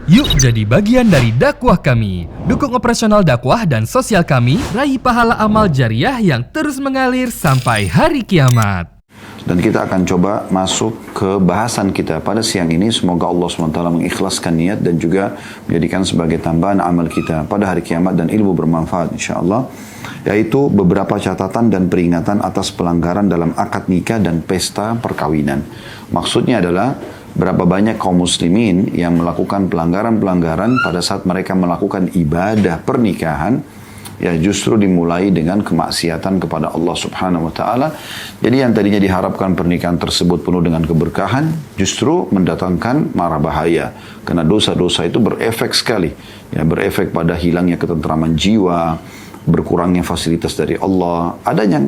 Yuk jadi bagian dari dakwah kami. Dukung operasional dakwah dan sosial kami, raih pahala amal jariah yang terus mengalir sampai hari kiamat. Dan kita akan coba masuk ke bahasan kita pada siang ini. Semoga Allah SWT mengikhlaskan niat dan juga menjadikan sebagai tambahan amal kita pada hari kiamat dan ilmu bermanfaat insyaAllah. Yaitu beberapa catatan dan peringatan atas pelanggaran dalam akad nikah dan pesta perkawinan. Maksudnya adalah berapa banyak kaum muslimin yang melakukan pelanggaran-pelanggaran pada saat mereka melakukan ibadah pernikahan, ya justru dimulai dengan kemaksiatan kepada Allah Subhanahu wa taala. Jadi yang tadinya diharapkan pernikahan tersebut penuh dengan keberkahan, justru mendatangkan mara bahaya. Karena dosa-dosa itu berefek sekali, ya berefek pada hilangnya ketentraman jiwa, berkurangnya fasilitas dari Allah, adanya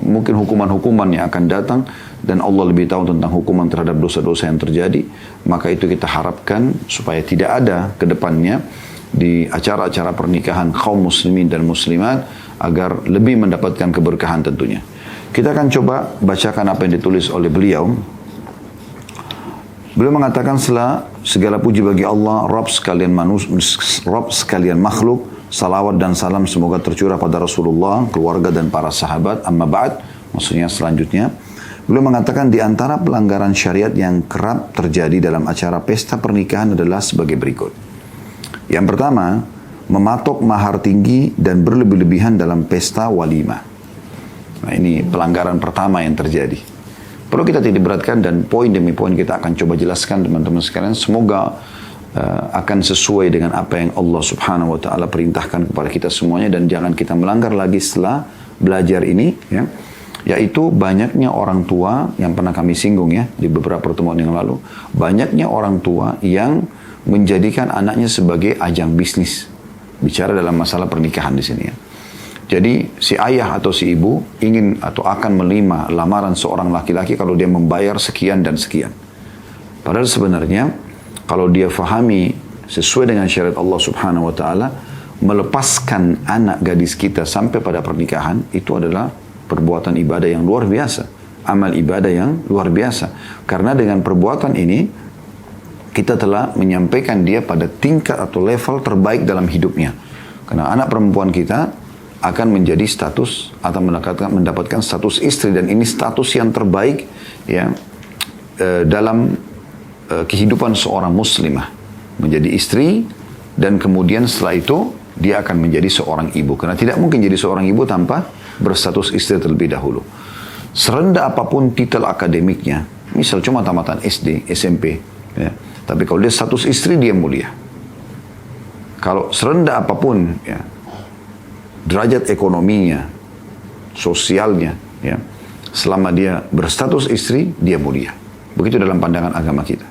mungkin hukuman-hukuman yang akan datang, dan Allah lebih tahu tentang hukuman terhadap dosa-dosa yang terjadi. Maka itu kita harapkan supaya tidak ada ke depannya di acara-acara pernikahan kaum muslimin dan muslimat, agar lebih mendapatkan keberkahan tentunya. Kita akan coba bacakan apa yang ditulis oleh beliau. Beliau mengatakan, setelah segala puji bagi Allah, Rabb sekalian makhluk, salawat dan salam semoga tercurah pada Rasulullah, keluarga dan para sahabat. Amma ba'd, maksudnya selanjutnya. Beliau mengatakan di antara pelanggaran syariat yang kerap terjadi dalam acara pesta pernikahan adalah sebagai berikut. Yang pertama, mematok mahar tinggi dan berlebih-lebihan dalam pesta walimah. Nah, ini pelanggaran pertama yang terjadi. Perlu kita titik beratkan dan poin demi poin kita akan coba jelaskan teman-teman sekalian. Semoga akan sesuai dengan apa yang Allah Subhanahu wa taala perintahkan kepada kita semuanya, dan jangan kita melanggar lagi setelah belajar ini, ya. Yaitu banyaknya orang tua yang pernah kami singgung ya di beberapa pertemuan yang lalu, banyaknya orang tua yang menjadikan anaknya sebagai ajang bisnis. Bicara dalam masalah pernikahan di sini ya. Jadi si ayah atau si ibu ingin atau akan menerima lamaran seorang laki-laki kalau dia membayar sekian dan sekian. Padahal sebenarnya kalau dia fahami sesuai dengan syariat Allah Subhanahu wa taala, melepaskan anak gadis kita sampai pada pernikahan itu adalah perbuatan ibadah yang luar biasa, amal ibadah yang luar biasa. Karena dengan perbuatan ini kita telah menyampaikan dia pada tingkat atau level terbaik dalam hidupnya. Karena anak perempuan kita akan menjadi status atau mendapatkan status istri, dan ini status yang terbaik ya dalam kehidupan seorang muslimah, menjadi istri, dan kemudian setelah itu dia akan menjadi seorang ibu. Karena tidak mungkin jadi seorang ibu tanpa berstatus istri terlebih dahulu. Serendah apapun titel akademiknya, misal cuma tamatan SD, SMP, ya, tapi kalau dia status istri, dia mulia. Kalau serendah apapun ya, derajat ekonominya, sosialnya, ya, selama dia berstatus istri, dia mulia. Begitu dalam pandangan agama kita.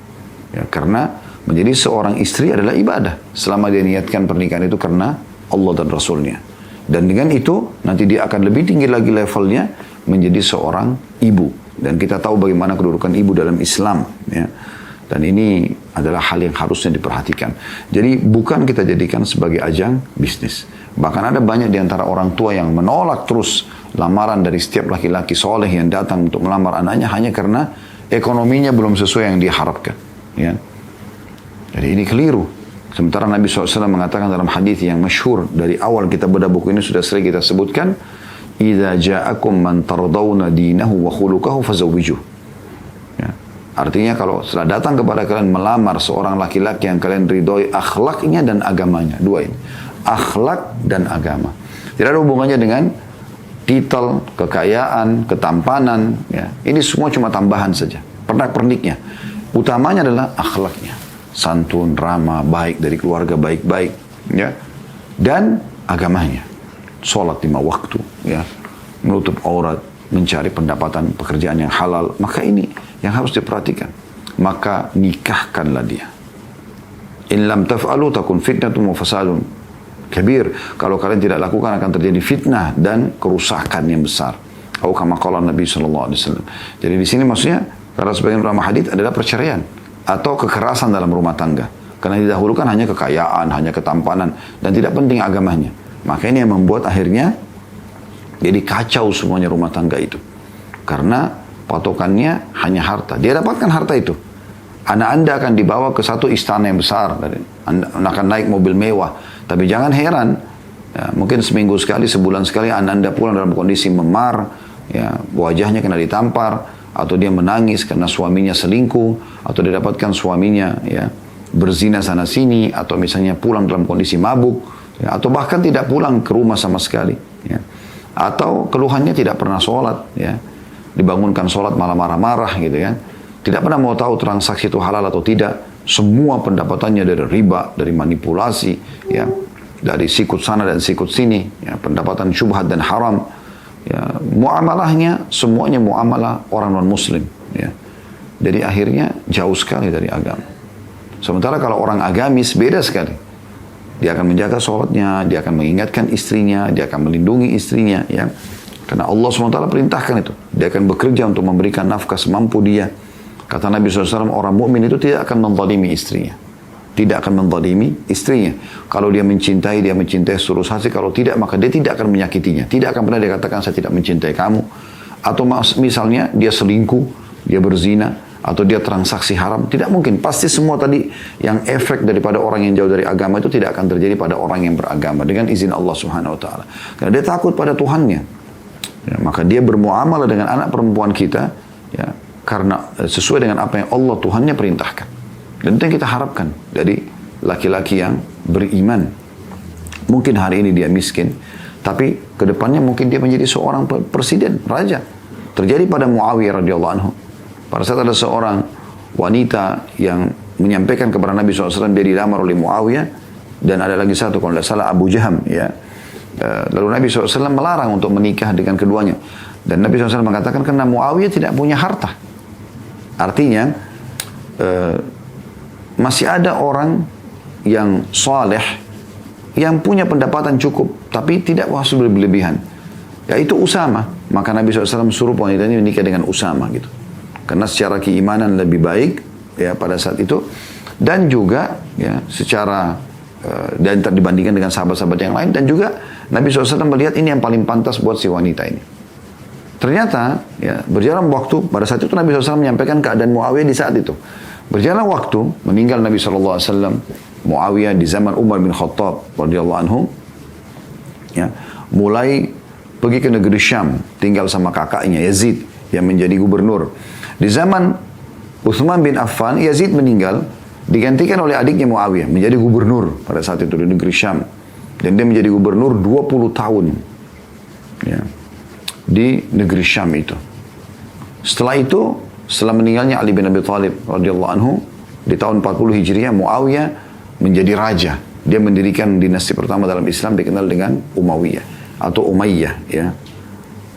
Ya, karena menjadi seorang istri adalah ibadah selama dia niatkan pernikahan itu karena Allah dan Rasulnya. Dan dengan itu nanti dia akan lebih tinggi lagi levelnya menjadi seorang ibu. Dan kita tahu bagaimana kedudukan ibu dalam Islam, ya. Dan ini adalah hal yang harusnya diperhatikan. Jadi bukan kita jadikan sebagai ajang bisnis. Bahkan ada banyak di antara orang tua yang menolak terus lamaran dari setiap laki-laki soleh yang datang untuk melamar anaknya hanya karena ekonominya belum sesuai yang dia harapkan. Ya. Jadi ini keliru. Sementara Nabi SAW mengatakan dalam hadis yang masyhur, dari awal kita bedah buku ini sudah sering kita sebutkan, "Idza ja'akum man tardawna dinahu wa khuluquhu fazawwijuh." Ya. Artinya kalau setelah datang kepada kalian melamar seorang laki-laki yang kalian ridhoi akhlaknya dan agamanya, dua ini, akhlak dan agama. Tidak ada hubungannya dengan titel, kekayaan, ketampanan, ya. Ini semua cuma tambahan saja, pernak-perniknya. Utamanya adalah akhlaknya, santun, ramah, baik dari keluarga, baik-baik, ya, dan agamanya, sholat 5 waktu, ya, menutup aurat, mencari pendapatan pekerjaan yang halal. Maka ini yang harus diperhatikan. Maka nikahkanlah dia. In lam taf'alu takun fitnatun wa fasadun kabir. Kalau kalian tidak lakukan akan terjadi fitnah dan kerusakan yang besar. Atau kama qala Nabi sallallahu alaihi wasallam. Jadi di sini maksudnya karena sebagian ulama hadis adalah perceraian atau kekerasan dalam rumah tangga. Karena didahulukan hanya kekayaan, hanya ketampanan, dan tidak penting agamanya. Maka ini yang membuat akhirnya jadi kacau semuanya rumah tangga itu. Karena patokannya hanya harta. Dia dapatkan harta itu. Anak Anda akan dibawa ke satu istana yang besar. Anda akan naik mobil mewah. Tapi jangan heran, ya, mungkin seminggu sekali, sebulan sekali anak Anda pulang dalam kondisi memar, ya, wajahnya kena ditampar, atau dia menangis karena suaminya selingkuh, atau dia dapatkan suaminya ya berzina sana sini, atau misalnya pulang dalam kondisi mabuk, ya, atau bahkan tidak pulang ke rumah sama sekali. Ya. Atau keluhannya tidak pernah sholat, ya, dibangunkan sholat malah marah-marah gitu kan. Tidak pernah mau tahu transaksi itu halal atau tidak. Semua pendapatannya dari riba, dari manipulasi, ya, dari sikut sana dan sikut sini, ya, pendapatan syubhat dan haram. Ya, muamalahnya semuanya muamalah orang non-muslim. Ya. Jadi akhirnya jauh sekali dari agama. Sementara kalau orang agamis beda sekali. Dia akan menjaga sholatnya, dia akan mengingatkan istrinya, dia akan melindungi istrinya. Ya. Karena Allah SWT perintahkan itu. Dia akan bekerja untuk memberikan nafkah semampu dia. Kata Nabi SAW, orang mukmin itu tidak akan menzalimi istrinya. Tidak akan menzalimi istrinya. Kalau dia mencintai seluruh hati. Kalau tidak, maka dia tidak akan menyakitinya. Tidak akan pernah dia katakan, saya tidak mencintai kamu. Atau misalnya dia selingkuh, dia berzina, atau dia transaksi haram. Tidak mungkin. Pasti semua tadi yang efek daripada orang yang jauh dari agama itu tidak akan terjadi pada orang yang beragama. Dengan izin Allah Subhanahu Wa Taala. Karena dia takut pada Tuhannya. Ya, maka dia bermuamalah dengan anak perempuan kita, ya, karena sesuai dengan apa yang Allah Tuhannya perintahkan. Dan itu yang kita harapkan dari laki-laki yang beriman. Mungkin hari ini dia miskin, tapi kedepannya mungkin dia menjadi seorang presiden, raja. Terjadi pada Muawiyah radhiyallahu anhu. Pada saat ada seorang wanita yang menyampaikan kepada Nabi SAW, dia dilamar oleh Muawiyah, dan ada lagi satu, kalau tidak salah Abu Jaham, ya. Lalu Nabi SAW melarang untuk menikah dengan keduanya. Dan Nabi SAW mengatakan karena Muawiyah tidak punya harta. Artinya, masih ada orang yang saleh, yang punya pendapatan cukup, tapi tidak harus berlebihan. Yaitu Usama. Maka Nabi SAW suruh wanita ini menikah dengan Usama gitu. Karena secara keimanan lebih baik ya pada saat itu. Dan juga ya secara dan dibandingkan dengan sahabat-sahabat yang lain. Dan juga Nabi SAW melihat ini yang paling pantas buat si wanita ini. Ternyata ya berjalan waktu, pada saat itu Nabi SAW menyampaikan keadaan Muawiyah di saat itu. Berjalan waktu, meninggal Nabi SAW, Muawiyah di zaman Umar bin Khattab radhiyallahu anhu, ya, mulai pergi ke negeri Syam, tinggal sama kakaknya Yazid yang menjadi gubernur. Di zaman Utsman bin Affan, Yazid meninggal, digantikan oleh adiknya Muawiyah menjadi gubernur pada saat itu di negeri Syam. Dan dia menjadi gubernur 20 tahun. Ya, di negeri Syam itu. Setelah itu, setelah meninggalnya Ali bin Abi Thalib radhiyallahu anhu di tahun 40 Hijriah, Muawiyah menjadi raja. Dia mendirikan dinasti pertama dalam Islam dikenal dengan Umayyah atau Umayyah, ya.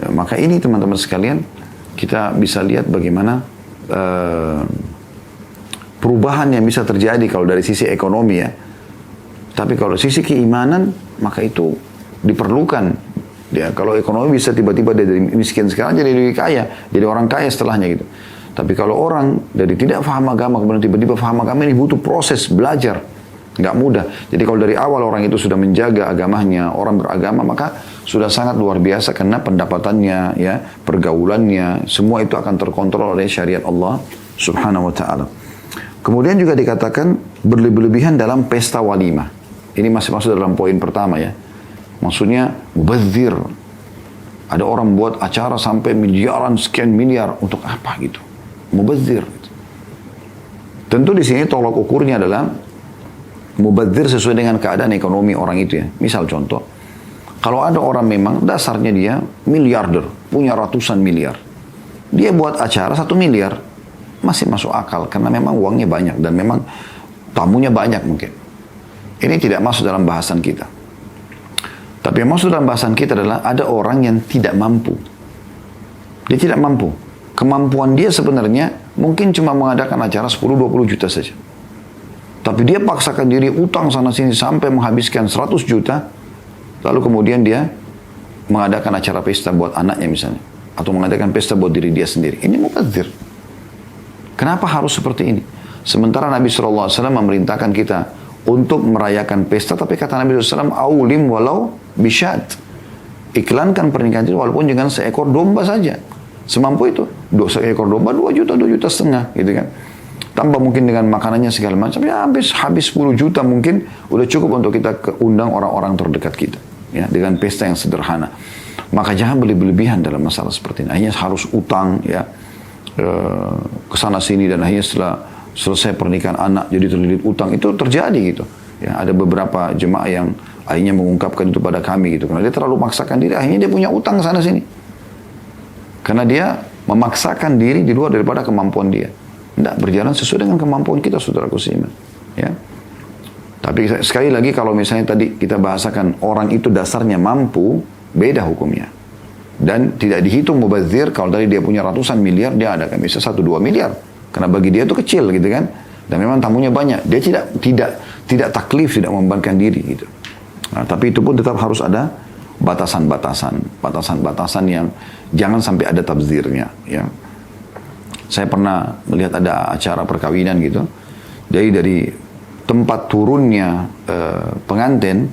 Maka ini teman-teman sekalian, kita bisa lihat bagaimana perubahan yang bisa terjadi kalau dari sisi ekonomi, ya. Tapi kalau sisi keimanan, maka itu diperlukan. Ya, kalau ekonomi bisa tiba-tiba dari miskin sekarang jadi lebih kaya, jadi orang kaya setelahnya gitu. Tapi kalau orang dari tidak paham agama kemudian tiba-tiba paham agama, ini butuh proses belajar, nggak mudah. Jadi kalau dari awal orang itu sudah menjaga agamanya, orang beragama, maka sudah sangat luar biasa karena pendapatannya, ya, pergaulannya, semua itu akan terkontrol oleh syariat Allah Subhanahu Wa Taala. Kemudian juga dikatakan berlebih-lebihan dalam pesta walimah. Ini masih masuk dalam poin pertama, ya. Maksudnya mubadzir. Ada orang buat acara sampai miliaran, sekian miliar untuk apa gitu? Mubadzir. Tentu di sini tolak ukurnya adalah mubadzir sesuai dengan keadaan ekonomi orang itu, ya. Misal contoh, kalau ada orang memang dasarnya dia miliarder, punya ratusan miliar, dia buat acara 1 miliar, masih masuk akal karena memang uangnya banyak dan memang tamunya banyak mungkin. Ini tidak masuk dalam bahasan kita. Tapi yang masuk dalam bahasan kita adalah ada orang yang tidak mampu. Dia tidak mampu. Kemampuan dia sebenarnya mungkin cuma mengadakan acara 10-20 juta saja. Tapi dia paksakan diri utang sana sini sampai menghabiskan 100 juta. Lalu kemudian dia mengadakan acara pesta buat anaknya misalnya. Atau mengadakan pesta buat diri dia sendiri. Ini mubadzir. Kenapa harus seperti ini? Sementara Nabi SAW memerintahkan kita untuk merayakan pesta, tapi kata Nabi SAW, aulim walau bisyad. Iklankan pernikahan itu walaupun dengan seekor domba saja. Semampu itu. Seekor domba 2 juta, 2 juta setengah, gitu kan. Tambah mungkin dengan makanannya segala macam, ya habis 10 juta mungkin udah cukup untuk kita undang orang-orang terdekat kita. Ya, dengan pesta yang sederhana. Maka jangan berlebihan dalam masalah seperti ini. Akhirnya harus utang, ya, ke sana sini, dan akhirnya setelah selesai pernikahan anak jadi terlilit utang. Itu terjadi gitu. Ya, ada beberapa jemaah yang akhirnya mengungkapkan itu pada kami gitu. Karena dia terlalu memaksakan diri, akhirnya dia punya utang sana sini. Karena dia memaksakan diri di luar daripada kemampuan dia. Tidak berjalan sesuai dengan kemampuan kita, saudaraku seiman. Ya. Tapi sekali lagi kalau misalnya tadi kita bahasakan orang itu dasarnya mampu, beda hukumnya. Dan tidak dihitung mubazir, kalau tadi dia punya ratusan miliar, dia ada kan bisa 1-2 miliar. Karena bagi dia itu kecil gitu kan. Dan memang tamunya banyak. Dia tidak taklif, tidak membebankan diri gitu. Nah, tapi itu pun tetap harus ada batasan-batasan yang jangan sampai ada tabzirnya, ya. Saya pernah melihat ada acara perkawinan gitu. Jadi dari tempat turunnya pengantin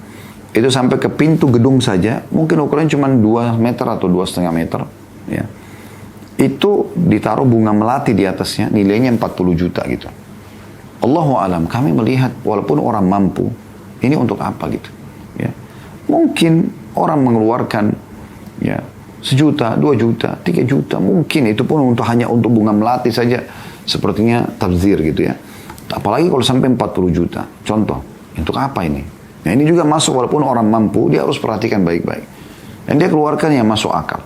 itu sampai ke pintu gedung saja, mungkin ukurannya cuma 2 meter atau 2,5 meter, ya. Itu ditaruh bunga melati di atasnya, nilainya 40 juta gitu. Allahu alam, kami melihat walaupun orang mampu, ini untuk apa gitu, ya. Mungkin orang mengeluarkan, ya, 1 juta, 2 juta, 3 juta, mungkin itu pun hanya untuk bunga melati saja, sepertinya tabzir gitu ya. Apalagi kalau sampai 40 juta, contoh, untuk apa ini? Nah ini juga masuk, walaupun orang mampu, dia harus perhatikan baik-baik. Dan dia keluarkan yang masuk akal.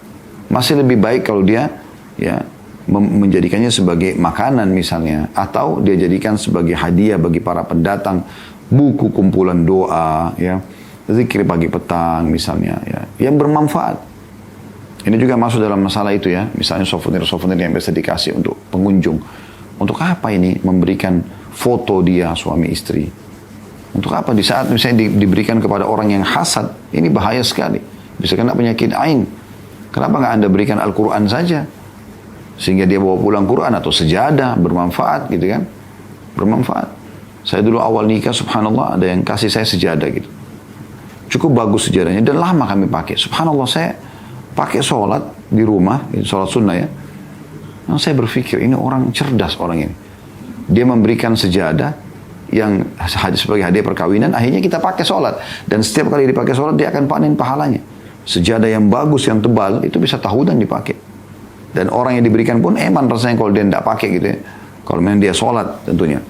Masih lebih baik kalau dia, ya, menjadikannya sebagai makanan misalnya, atau dia jadikan sebagai hadiah bagi para pendatang, buku kumpulan doa, ya, zikir pagi petang misalnya, ya, yang bermanfaat. Ini juga masuk dalam masalah itu ya, misalnya souvenir-souvenir yang biasa dikasih untuk pengunjung. Untuk apa ini memberikan foto dia suami istri? Untuk apa di saat misalnya diberikan kepada orang yang hasad, ini bahaya sekali. Bisa kena penyakit ain. Kenapa nggak Anda berikan Al-Quran saja? Sehingga dia bawa pulang Quran atau sejadah, bermanfaat gitu kan. Bermanfaat. Saya dulu awal nikah, subhanallah, ada yang kasih saya sejadah gitu. Cukup bagus sejadahnya, dan lama kami pakai. Subhanallah, saya pakai sholat di rumah, sholat sunnah ya. Nah, saya berpikir, ini orang cerdas orang ini. Dia memberikan sejadah yang sebagai hadiah perkawinan, akhirnya kita pakai sholat. Dan setiap kali dipakai sholat, dia akan panen pahalanya. Sejadah yang bagus, yang tebal, itu bisa tahunan dipakai. Dan orang yang diberikan pun eman rasanya kalau dia tidak pakai gitu ya. Kalau memang dia sholat tentunya.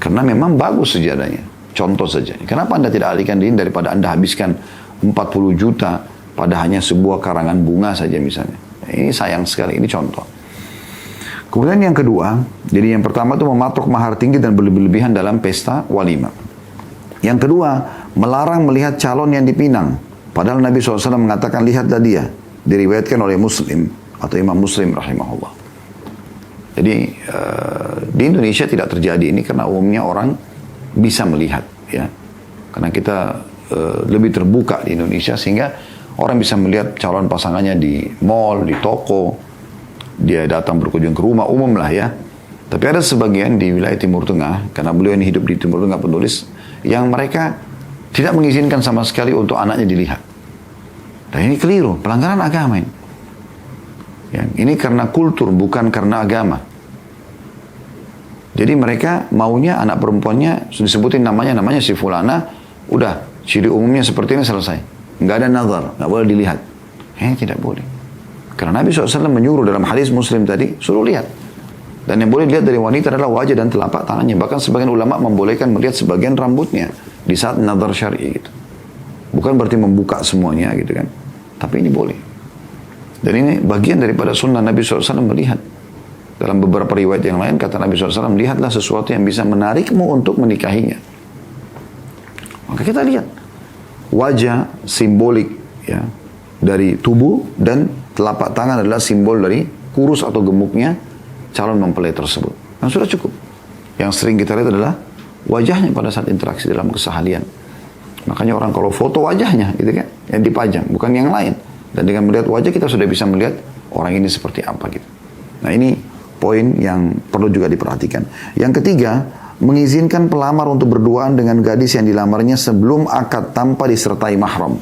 Karena memang bagus sejadahnya. Contoh saja. Kenapa Anda tidak alihkan diri daripada Anda habiskan 40 juta pada hanya sebuah karangan bunga saja misalnya. Ini sayang sekali, ini contoh. Kemudian yang kedua, jadi yang pertama itu mematok mahar tinggi dan berlebihan dalam pesta walimah. Yang kedua, melarang melihat calon yang dipinang. Padahal Nabi SAW mengatakan, lihatlah dia. Diriwayatkan oleh Muslim atau Imam Muslim rahimahullah. Jadi di Indonesia tidak terjadi ini karena umumnya orang bisa melihat, ya. Karena kita lebih terbuka di Indonesia sehingga orang bisa melihat calon pasangannya di mall, di toko, dia datang berkunjung ke rumah, umum lah ya. Tapi ada sebagian di wilayah Timur Tengah, karena beliau ini hidup di Timur Tengah penulis, yang mereka tidak mengizinkan sama sekali untuk anaknya dilihat. Dan ini keliru, pelanggaran agama ini. Ya, ini karena kultur, bukan karena agama. Jadi mereka maunya anak perempuannya, sudah disebutin namanya si fulana, udah, ciri umumnya seperti ini selesai. Nggak ada nazar, nggak boleh dilihat. Tidak boleh. Karena Nabi SAW menyuruh dalam hadis Muslim tadi, suruh lihat. Dan yang boleh dilihat dari wanita adalah wajah dan telapak tangannya. Bahkan sebagian ulama membolehkan melihat sebagian rambutnya di saat nazar syar'i gitu. Bukan berarti membuka semuanya gitu kan. Tapi ini boleh. Dan ini bagian daripada sunnah Nabi SAW melihat. Dalam beberapa riwayat yang lain kata Nabi SAW, lihatlah sesuatu yang bisa menarikmu untuk menikahinya. Maka kita lihat. Wajah simbolik ya, dari tubuh, dan telapak tangan adalah simbol dari kurus atau gemuknya calon mempelai tersebut. Dan sudah cukup. Yang sering kita lihat adalah wajahnya pada saat interaksi dalam keseharian. Makanya orang kalau foto wajahnya gitu kan, yang dipajang, bukan yang lain. Dan dengan melihat wajah kita sudah bisa melihat orang ini seperti apa gitu. Nah ini poin yang perlu juga diperhatikan. Yang ketiga, mengizinkan pelamar untuk berduaan dengan gadis yang dilamarnya sebelum akad tanpa disertai mahram.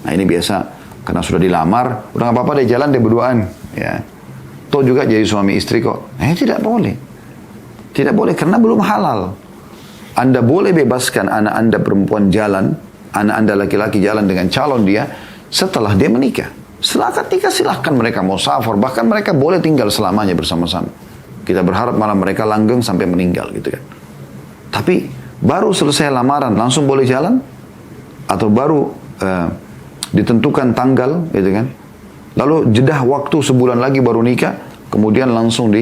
Nah ini biasa, karena sudah dilamar, udah gak apa-apa deh jalan deh berduaan. Ya. Toh juga jadi suami istri kok. Tidak boleh. Tidak boleh karena belum halal. Anda boleh bebaskan anak Anda perempuan jalan, anak Anda laki-laki jalan dengan calon dia setelah dia menikah. Setelah akad nikah silahkan mereka mau safar, bahkan mereka boleh tinggal selamanya bersama-sama. Kita berharap malah mereka langgeng sampai meninggal gitu kan. Tapi baru selesai lamaran langsung boleh jalan? Atau baru ditentukan tanggal gitu kan? Lalu jedah waktu sebulan lagi baru nikah, kemudian langsung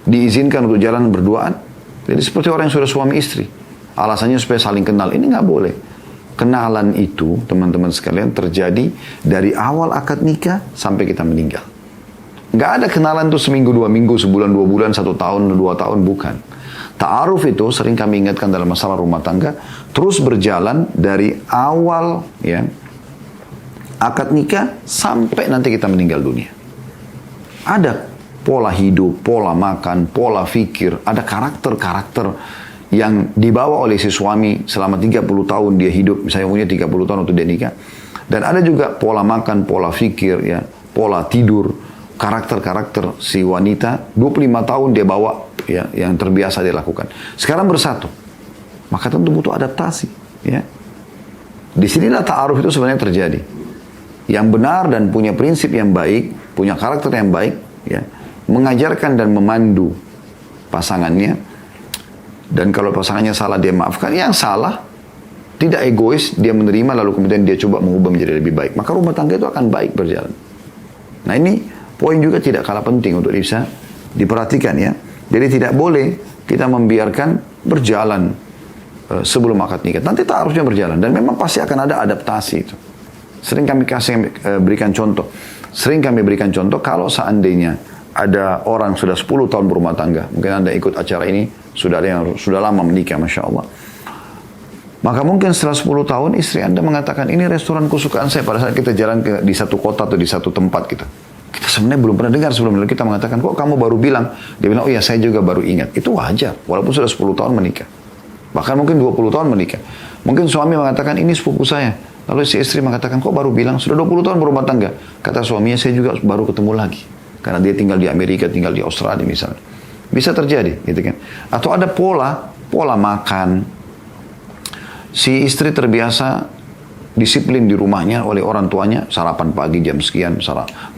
diizinkan untuk jalan berduaan. Jadi seperti orang yang sudah suami istri. Alasannya supaya saling kenal. Ini nggak boleh. Kenalan itu, teman-teman sekalian, terjadi dari awal akad nikah sampai kita meninggal. Nggak ada kenalan itu seminggu, 2 minggu, sebulan, 2 bulan, 1 tahun, 2 tahun, bukan. Ta'aruf itu sering kami ingatkan dalam masalah rumah tangga, terus berjalan dari awal ya akad nikah sampai nanti kita meninggal dunia. Ada pola hidup, pola makan, pola fikir, ada karakter-karakter yang dibawa oleh si suami selama 30 tahun dia hidup, misalnya umurnya 30 tahun untuk dia nikah. Dan ada juga pola makan, pola fikir, ya, pola tidur, karakter-karakter si wanita, 25 tahun dia bawa, ya, yang terbiasa dia lakukan. Sekarang bersatu, maka tentu butuh adaptasi. Ya. Disinilah ta'aruf itu sebenarnya terjadi. Yang benar dan punya prinsip yang baik, punya karakter yang baik, ya, mengajarkan dan memandu pasangannya. Dan kalau pasangannya salah dia maafkan, yang salah tidak egois, dia menerima lalu kemudian dia coba mengubah menjadi lebih baik. Maka rumah tangga itu akan baik berjalan. Nah ini poin juga tidak kalah penting untuk bisa diperhatikan ya. Jadi tidak boleh kita membiarkan berjalan sebelum akad nikah. Nanti ta'arufnya berjalan dan memang pasti akan ada adaptasi itu. Sering kami berikan contoh. Sering kami berikan contoh kalau seandainya ada orang sudah 10 tahun berumah tangga. Mungkin Anda ikut acara ini, sudah ada yang sudah lama menikah, Masya Allah. Maka mungkin setelah 10 tahun istri Anda mengatakan, ini restoran kesukaan saya pada saat kita jalan di satu kota atau di satu tempat kita. Kita sebenarnya belum pernah dengar sebelum kita mengatakan, kok kamu baru bilang? Dia bilang, oh iya saya juga baru ingat. Itu wajar, walaupun sudah 10 tahun menikah. Bahkan mungkin 20 tahun menikah. Mungkin suami mengatakan, ini sepupu saya. Lalu si istri mengatakan, kok baru bilang? Sudah 20 tahun berumah tangga. Kata suaminya, saya juga baru ketemu lagi. Karena dia tinggal di Amerika, tinggal di Australia misalnya. Bisa terjadi, gitu kan. Atau ada pola makan. Si istri terbiasa disiplin di rumahnya oleh orang tuanya, sarapan pagi jam sekian,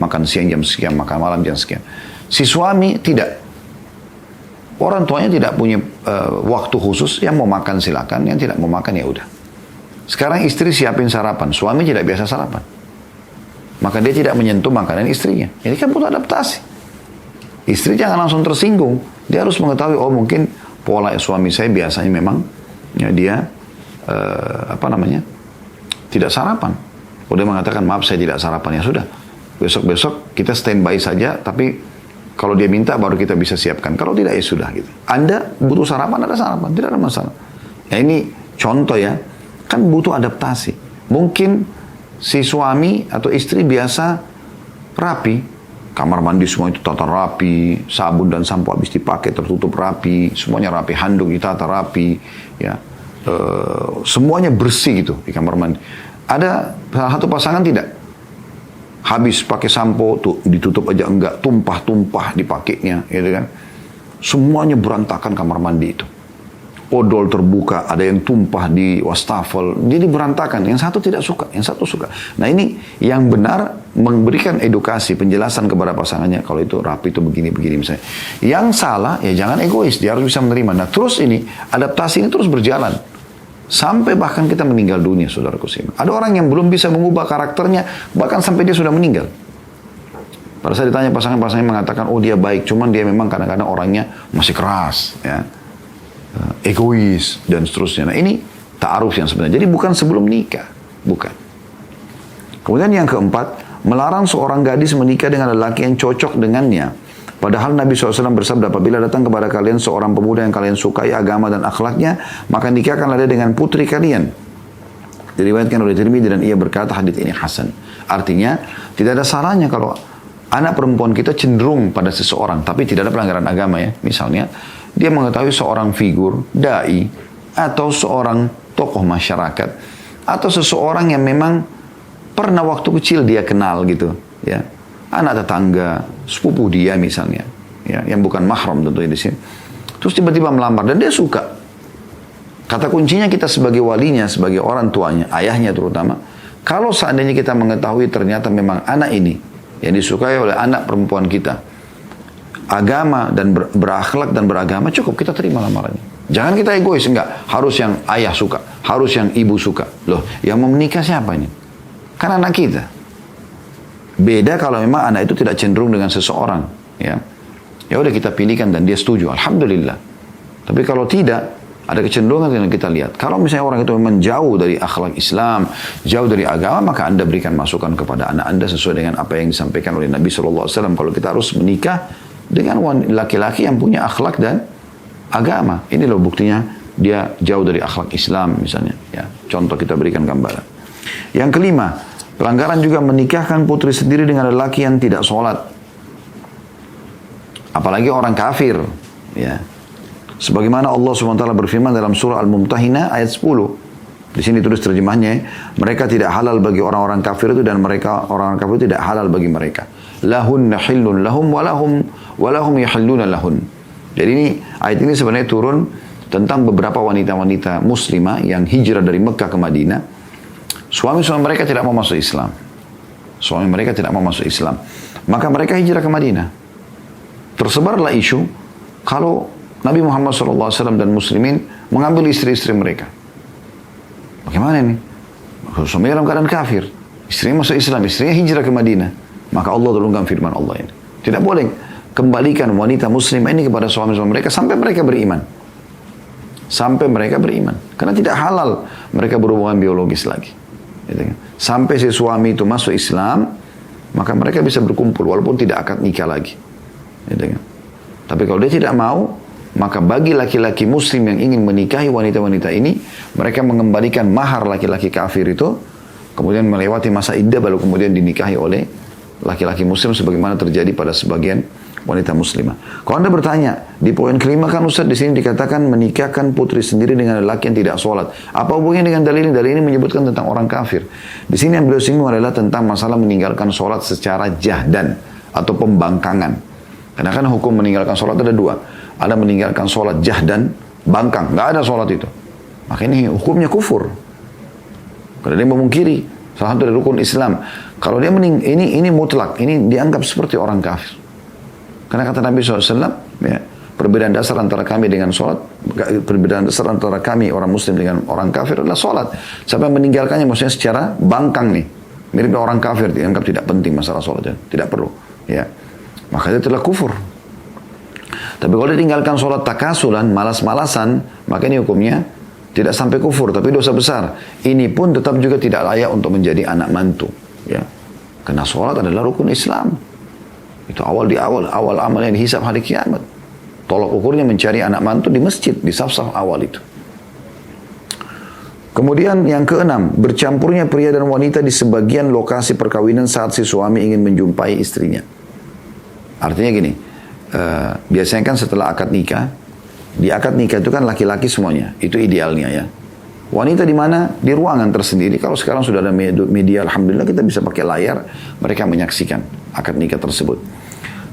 makan siang jam sekian, makan malam jam sekian. Si suami tidak. Orang tuanya tidak punya waktu khusus, yang mau makan silakan, yang tidak mau makan ya udah. Sekarang istri siapin sarapan, suami tidak biasa sarapan. Maka dia tidak menyentuh makanan istrinya. Ini kan butuh adaptasi. Istri jangan langsung tersinggung. Dia harus mengetahui, oh mungkin pola suami saya biasanya memang ya dia tidak sarapan. Kalau dia mengatakan maaf saya tidak sarapan, ya sudah. Besok-besok kita standby saja, tapi kalau dia minta baru kita bisa siapkan. Kalau tidak ya sudah gitu. Anda butuh sarapan, ada sarapan, tidak ada masalah. Ya ini contoh ya, kan butuh adaptasi. Mungkin si suami atau istri biasa rapi, kamar mandi semua itu tata rapi, sabun dan sampo habis dipakai tertutup rapi, semuanya rapi, handuk ditata rapi, ya, semuanya bersih gitu di kamar mandi. Ada salah satu pasangan tidak, habis pakai sampo tuh ditutup aja enggak, tumpah-tumpah dipakainya, gitu kan? Semuanya berantakan kamar mandi itu. Odol terbuka, ada yang tumpah di wastafel, jadi berantakan. Yang satu tidak suka, yang satu suka. Nah ini yang benar memberikan edukasi, penjelasan kepada pasangannya, kalau itu rapi itu begini-begini misalnya. Yang salah, ya jangan egois, dia harus bisa menerima. Nah terus ini, adaptasi ini terus berjalan. Sampai bahkan kita meninggal dunia, saudaraku simak. Ada orang yang belum bisa mengubah karakternya, bahkan sampai dia sudah meninggal. Pada saat ditanya pasangan-pasangannya mengatakan, oh dia baik, cuman dia memang kadang-kadang orangnya masih keras, ya. Egois dan seterusnya. Nah ini ta'aruf yang sebenarnya. Jadi bukan sebelum nikah, bukan. Kemudian yang keempat, melarang seorang gadis menikah dengan lelaki yang cocok dengannya. Padahal Nabi SAW bersabda, apabila datang kepada kalian seorang pemuda yang kalian sukai agama dan akhlaknya, maka nikahkanlah dia dengan putri kalian. Diriwayatkan oleh Tirmidzi dan ia berkata hadits ini hasan. Artinya tidak ada salahnya kalau anak perempuan kita cenderung pada seseorang, tapi tidak ada pelanggaran agama ya. Misalnya dia mengetahui seorang figur, dai, atau seorang tokoh masyarakat, atau seseorang yang memang pernah waktu kecil dia kenal gitu, ya, anak tetangga, sepupu dia misalnya, ya, yang bukan mahram tentunya di sini. Terus tiba-tiba melamar dan dia suka. Kata kuncinya kita sebagai walinya, sebagai orang tuanya, ayahnya terutama, kalau seandainya kita mengetahui ternyata memang anak ini yang disukai oleh anak perempuan kita, agama dan berakhlak dan beragama, cukup kita terima lamarannya. Jangan kita egois, enggak. Harus yang ayah suka, harus yang ibu suka. Loh, yang mau menikah siapa ini? Kan anak kita. Beda kalau memang anak itu tidak cenderung dengan seseorang, ya. Ya udah kita pilihkan dan dia setuju, alhamdulillah. Tapi kalau tidak, ada kecenderungan yang kita lihat. Kalau misalnya orang itu memang jauh dari akhlak Islam, jauh dari agama, maka Anda berikan masukan kepada anak Anda sesuai dengan apa yang disampaikan oleh Nabi SAW. Kalau kita harus menikah dengan laki-laki yang punya akhlak dan agama. Ini loh buktinya dia jauh dari akhlak Islam misalnya. Ya, contoh kita berikan gambaran. Yang kelima, pelanggaran juga menikahkan putri sendiri dengan lelaki yang tidak sholat. Apalagi orang kafir. Ya. Sebagaimana Allah SWT berfirman dalam surah Al-Mumtahinah ayat 10. Di sini tulis terjemahnya, mereka tidak halal bagi orang-orang kafir itu dan mereka orang-orang kafir itu tidak halal bagi mereka. Lahunna hillun lahum walahum yahilluna lahun. Jadi ini ayat ini sebenarnya turun tentang beberapa wanita-wanita muslimah yang hijrah dari Mekah ke Madinah. Suami-suami mereka tidak mau masuk Islam. Suami mereka tidak mau masuk Islam. Maka mereka hijrah ke Madinah. Tersebarlah isu kalau Nabi Muhammad SAW dan muslimin mengambil istri-istri mereka. Bagaimana ini? Suami dalam keadaan kafir. Istrinya masuk Islam, istrinya hijrah ke Madinah. Maka Allah turunkan firman Allah ini. Tidak boleh kembalikan wanita muslimah ini kepada suami-suami mereka sampai mereka beriman. Sampai mereka beriman. Karena tidak halal mereka berhubungan biologis lagi. Sampai si suami itu masuk Islam, maka mereka bisa berkumpul walaupun tidak akad nikah lagi. Tapi kalau dia tidak mau, maka bagi laki-laki muslim yang ingin menikahi wanita-wanita ini, mereka mengembalikan mahar laki-laki kafir itu, kemudian melewati masa iddah baru kemudian dinikahi oleh laki-laki muslim sebagaimana terjadi pada sebagian wanita muslimah. Kalau Anda bertanya, di poin kelima kan Ustaz di sini dikatakan menikahkan putri sendiri dengan lelaki yang tidak sholat. Apa hubungannya dengan dalil ini? Dalil ini menyebutkan tentang orang kafir. Di sini yang beliau singgung adalah tentang masalah meninggalkan sholat secara jahdan atau pembangkangan. Karena kan hukum meninggalkan sholat ada dua. Ada meninggalkan sholat jahdan, bangkang, nggak ada sholat itu. Maka ini hukumnya kufur. Karena dia memungkiri salah satu dari rukun Islam. Kalau dia ini mutlak, ini dianggap seperti orang kafir. Karena kata Nabi SAW, ya, perbedaan dasar antara kami dengan sholat, perbedaan dasar antara kami orang muslim dengan orang kafir adalah sholat. Siapa yang meninggalkannya maksudnya secara bangkang nih. Mirip orang kafir, dianggap tidak penting masalah sholat, tidak perlu. Ya. Maka itu telah kufur. Tapi kalau dia tinggalkan sholat takasulan, malas-malasan, maka ini hukumnya tidak sampai kufur, tapi dosa besar. Ini pun tetap juga tidak layak untuk menjadi anak mantu. Ya. Karena sholat adalah rukun Islam. Itu awal amal yang dihisab hari kiamat. Tolak ukurnya mencari anak mantu di masjid, di saf-saf awal itu. Kemudian yang keenam, bercampurnya pria dan wanita di sebagian lokasi perkawinan saat si suami ingin menjumpai istrinya. Artinya gini, biasanya kan setelah akad nikah, di akad nikah itu kan laki-laki semuanya, itu idealnya ya. Wanita di mana? Di ruangan tersendiri. Kalau sekarang sudah ada media, alhamdulillah kita bisa pakai layar, mereka menyaksikan akad nikah tersebut.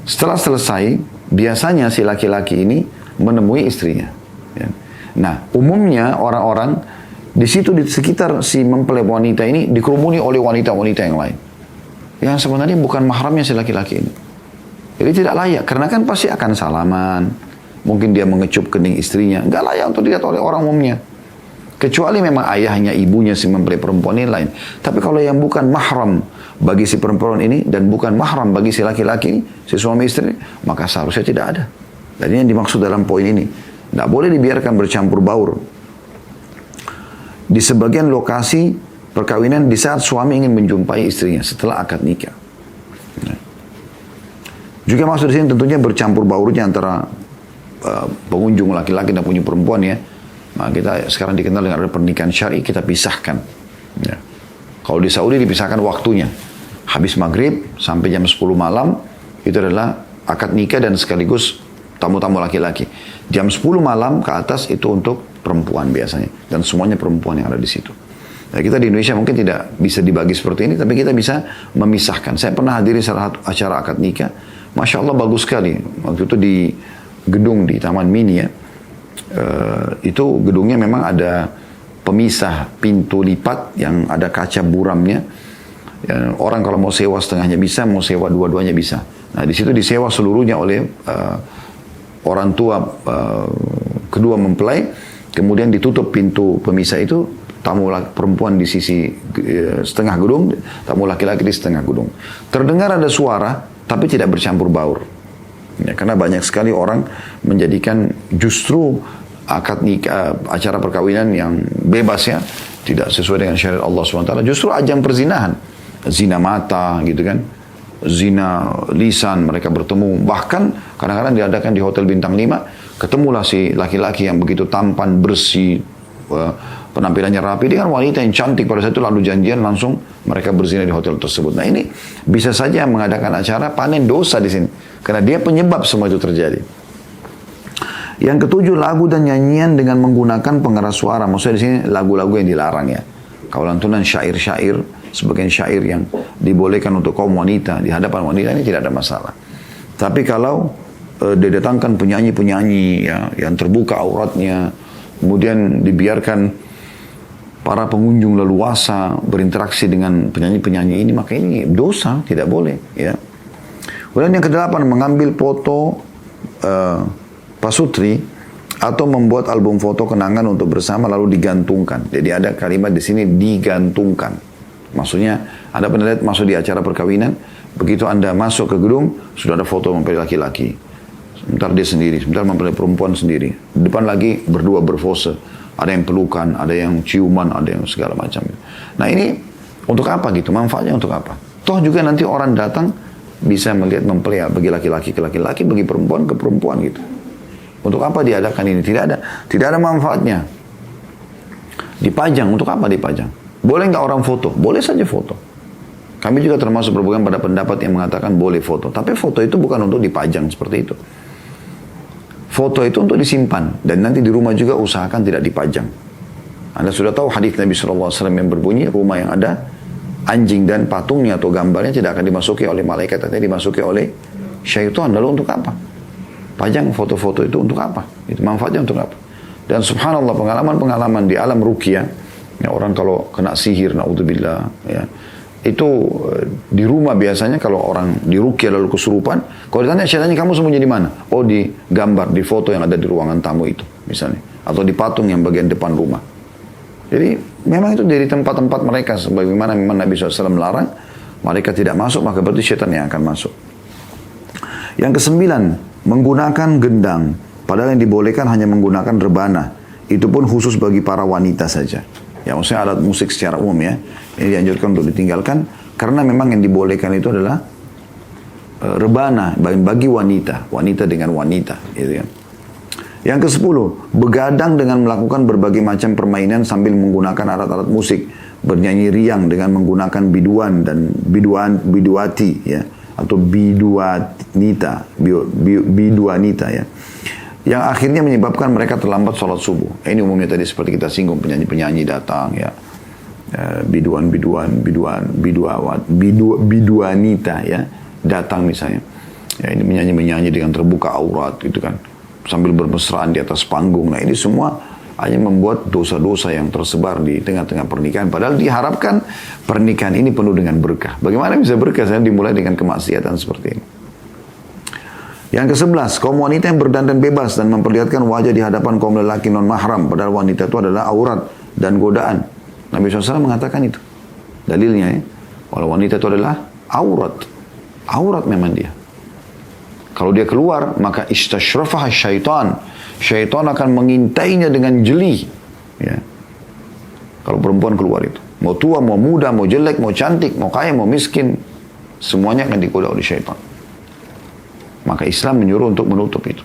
Setelah selesai, biasanya si laki-laki ini menemui istrinya. Ya. Nah, umumnya orang-orang di situ di sekitar si mempelai wanita ini dikerumuni oleh wanita-wanita yang lain, yang sebenarnya bukan mahramnya si laki-laki ini. Jadi tidak layak, karena kan pasti akan salaman. Mungkin dia mengecup kening istrinya. Nggak layak untuk dilihat oleh orang umumnya. Kecuali memang ayahnya, ibunya si mempelai perempuan ini lain. Tapi kalau yang bukan mahram bagi si perempuan ini, dan bukan mahram bagi si laki-laki ini, si suami istri, maka seharusnya tidak ada. Dan ini yang dimaksud dalam poin ini. Tidak boleh dibiarkan bercampur baur. Di sebagian lokasi perkawinan di saat suami ingin menjumpai istrinya setelah akad nikah. Juga maksud di sini tentunya bercampur baurnya antara pengunjung laki-laki dan pengunjung perempuan ya. Nah, kita sekarang dikenal dengan pernikahan syar'i, kita pisahkan. Ya. Kalau di Saudi dipisahkan waktunya. Habis maghrib sampai jam 10 malam itu adalah akad nikah dan sekaligus tamu-tamu laki-laki. Jam 10 malam ke atas itu untuk perempuan biasanya. Dan semuanya perempuan yang ada di situ. Nah, kita di Indonesia mungkin tidak bisa dibagi seperti ini, tapi kita bisa memisahkan. Saya pernah hadiri salah satu acara akad nikah. Masya Allah bagus sekali. Waktu itu di gedung di Taman Mini ya, itu gedungnya memang ada pemisah pintu lipat yang ada kaca buramnya. Ya, orang kalau mau sewa setengahnya bisa, mau sewa dua-duanya bisa. Nah di situ disewa seluruhnya oleh orang tua kedua mempelai, kemudian ditutup pintu pemisah itu, tamu perempuan di sisi setengah gedung, tamu laki-laki di setengah gedung. Terdengar ada suara, tapi tidak bercampur baur. Ya, karena banyak sekali orang menjadikan justru akad nikah, acara perkawinan yang bebas ya, tidak sesuai dengan syariat Allah SWT, justru ajang perzinahan, zina mata gitu kan, zina lisan, mereka bertemu, bahkan kadang-kadang diadakan di hotel bintang 5, ketemulah si laki-laki yang begitu tampan, bersih, penampilannya rapi dengan wanita yang cantik pada saat itu, lalu janjian langsung mereka berzina di hotel tersebut. Nah ini bisa saja mengadakan acara panen dosa di sini, karena dia penyebab semua itu terjadi. Yang ketujuh, lagu dan nyanyian dengan menggunakan pengeras suara. Maksudnya di sini lagu-lagu yang dilarang ya. Kalau lantunan syair-syair, sebagian syair yang dibolehkan untuk kaum wanita, di hadapan wanita ini tidak ada masalah. Tapi kalau didatangkan penyanyi-penyanyi ya, yang terbuka auratnya, kemudian dibiarkan para pengunjung leluasa berinteraksi dengan penyanyi-penyanyi ini, maka ini dosa, tidak boleh ya. Kemudian yang kedelapan, mengambil foto pasutri atau membuat album foto kenangan untuk bersama lalu digantungkan. Jadi ada kalimat di sini digantungkan. Maksudnya Anda pernah lihat masuk di acara perkawinan, begitu Anda masuk ke gedung sudah ada foto mempelai laki-laki. Sebentar dia sendiri, sebentar mempelai perempuan sendiri. Di depan lagi berdua berpose. Ada yang pelukan, ada yang ciuman, ada yang segala macam. Nah ini untuk apa gitu? Manfaatnya untuk apa? Toh juga nanti orang datang bisa melihat mempelai bagi laki-laki ke laki-laki, bagi perempuan ke perempuan gitu. Untuk apa diadakan ini? Tidak ada manfaatnya. Dipajang, untuk apa dipajang? Boleh nggak orang foto? Boleh saja foto. Kami juga termasuk berpegang pada pendapat yang mengatakan boleh foto. Tapi foto itu bukan untuk dipajang seperti itu. Foto itu untuk disimpan. Dan nanti di rumah juga usahakan tidak dipajang. Anda sudah tahu hadis Nabi SAW yang berbunyi, rumah yang ada anjing dan patungnya atau gambarnya tidak akan dimasuki oleh malaikat, tapi dimasuki oleh syaitan. Lalu untuk apa? Pajang foto-foto itu untuk apa? Itu manfaatnya untuk apa? Dan subhanallah pengalaman-pengalaman di alam ruqyah, ya, orang kalau kena sihir, naudzubillah, ya, itu di rumah biasanya kalau orang di ruqyah lalu kesurupan, kalau ditanya syaitannya kamu sembunyi di mana? Oh di gambar, di foto yang ada di ruangan tamu itu misalnya, atau di patung yang bagian depan rumah. Jadi memang itu dari tempat-tempat mereka, sebagaimana memang Nabi SAW melarang, mereka tidak masuk, maka berarti syaitan yang akan masuk. Yang kesembilan, menggunakan gendang, padahal yang dibolehkan hanya menggunakan rebana. Itu pun khusus bagi para wanita saja. Ya maksudnya alat musik secara umum ya. Ini dianjurkan untuk ditinggalkan, karena memang yang dibolehkan itu adalah rebana bagi wanita, wanita dengan wanita, gitu kan. Yang ke-10, begadang dengan melakukan berbagai macam permainan sambil menggunakan alat-alat musik, bernyanyi riang dengan menggunakan biduan dan biduati ya, atau biduanita ya, yang akhirnya menyebabkan mereka terlambat sholat subuh. Ini umumnya tadi seperti kita singgung, penyanyi-penyanyi datang ya, biduanita ya, datang misalnya ya, ini menyanyi dengan terbuka aurat gitu kan, sambil bermesraan di atas panggung. Nah ini semua hanya membuat dosa-dosa yang tersebar di tengah-tengah pernikahan. Padahal diharapkan pernikahan ini penuh dengan berkah. Bagaimana bisa berkah saya dimulai dengan kemaksiatan seperti ini? Yang ke-11, kaum wanita yang berdandan bebas dan memperlihatkan wajah di hadapan kaum lelaki non-mahram. Padahal wanita itu adalah aurat dan godaan. Nabi SAW mengatakan itu. Dalilnya ya, kalau wanita itu adalah aurat. Aurat memang dia. Kalau dia keluar, maka istashrafaha syaitan. Syaitan akan mengintainya dengan jeli. Ya. Kalau perempuan keluar itu. Mau tua, mau muda, mau jelek, mau cantik, mau kaya, mau miskin. Semuanya akan digoda oleh syaitan. Maka Islam menyuruh untuk menutup itu.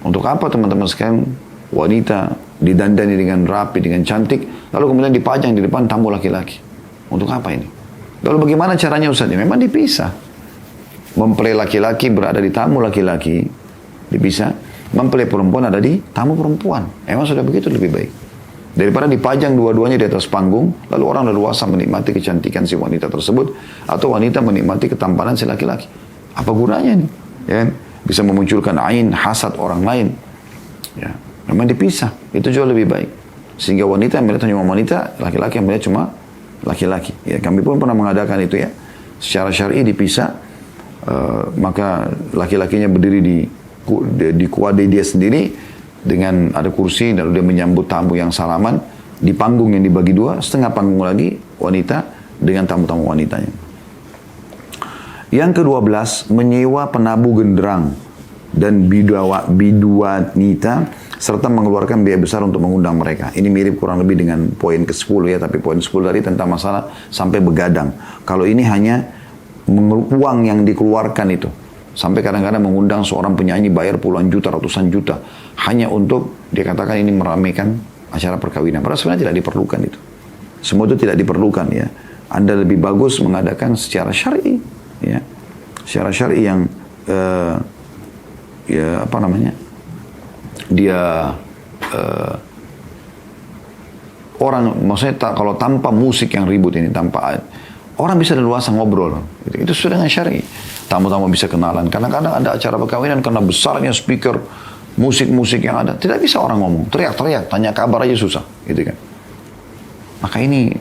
Untuk apa teman-teman sekalian? Wanita didandani dengan rapi, dengan cantik, lalu kemudian dipajang di depan tamu laki-laki. Untuk apa ini? Lalu bagaimana caranya Ustaz? Memang dipisah. Mempelai laki-laki berada di tamu laki-laki, dipisah. Mempelai perempuan ada di tamu perempuan. Emang sudah begitu lebih baik. Daripada dipajang dua-duanya di atas panggung, lalu orang leluasa menikmati kecantikan si wanita tersebut, atau wanita menikmati ketampanan si laki-laki. Apa gunanya nih? Ya kan? Bisa memunculkan ain, hasad orang lain. Ya, memang dipisah. Itu jauh lebih baik. Sehingga wanita yang melihat cuma wanita, laki-laki yang melihat cuma laki-laki. Ya, kami pun pernah mengadakan itu ya. Secara syar'i dipisah, maka laki-lakinya berdiri di kuadai dia sendiri dengan ada kursi, lalu dia menyambut tamu yang salaman di panggung yang dibagi dua, setengah panggung lagi wanita dengan tamu-tamu wanitanya. Yang ke-12, menyewa penabuh genderang dan biduanita serta mengeluarkan biaya besar untuk mengundang mereka. Ini mirip kurang lebih dengan poin ke-10 ya, tapi poin 10 tadi tentang masalah sampai begadang. Kalau ini hanya uang yang dikeluarkan itu. Sampai kadang-kadang mengundang seorang penyanyi bayar puluhan juta, ratusan juta. Hanya untuk, dia katakan ini meramaikan acara perkawinan. Padahal sebenarnya tidak diperlukan itu. Semua itu tidak diperlukan ya. Anda lebih bagus mengadakan secara syar'i. Ya. Secara syar'i yang, ya apa namanya, dia orang, maksudnya kalau tanpa musik yang ribut ini, tanpa orang bisa leluasa ngobrol. Itu sudah dengan syar'i. Tamu-tamu bisa kenalan. Kadang-kadang ada acara perkawinan karena besarnya speaker, musik-musik yang ada. Tidak bisa orang ngomong. Teriak-teriak, tanya kabar aja susah. Gitu kan. Maka ini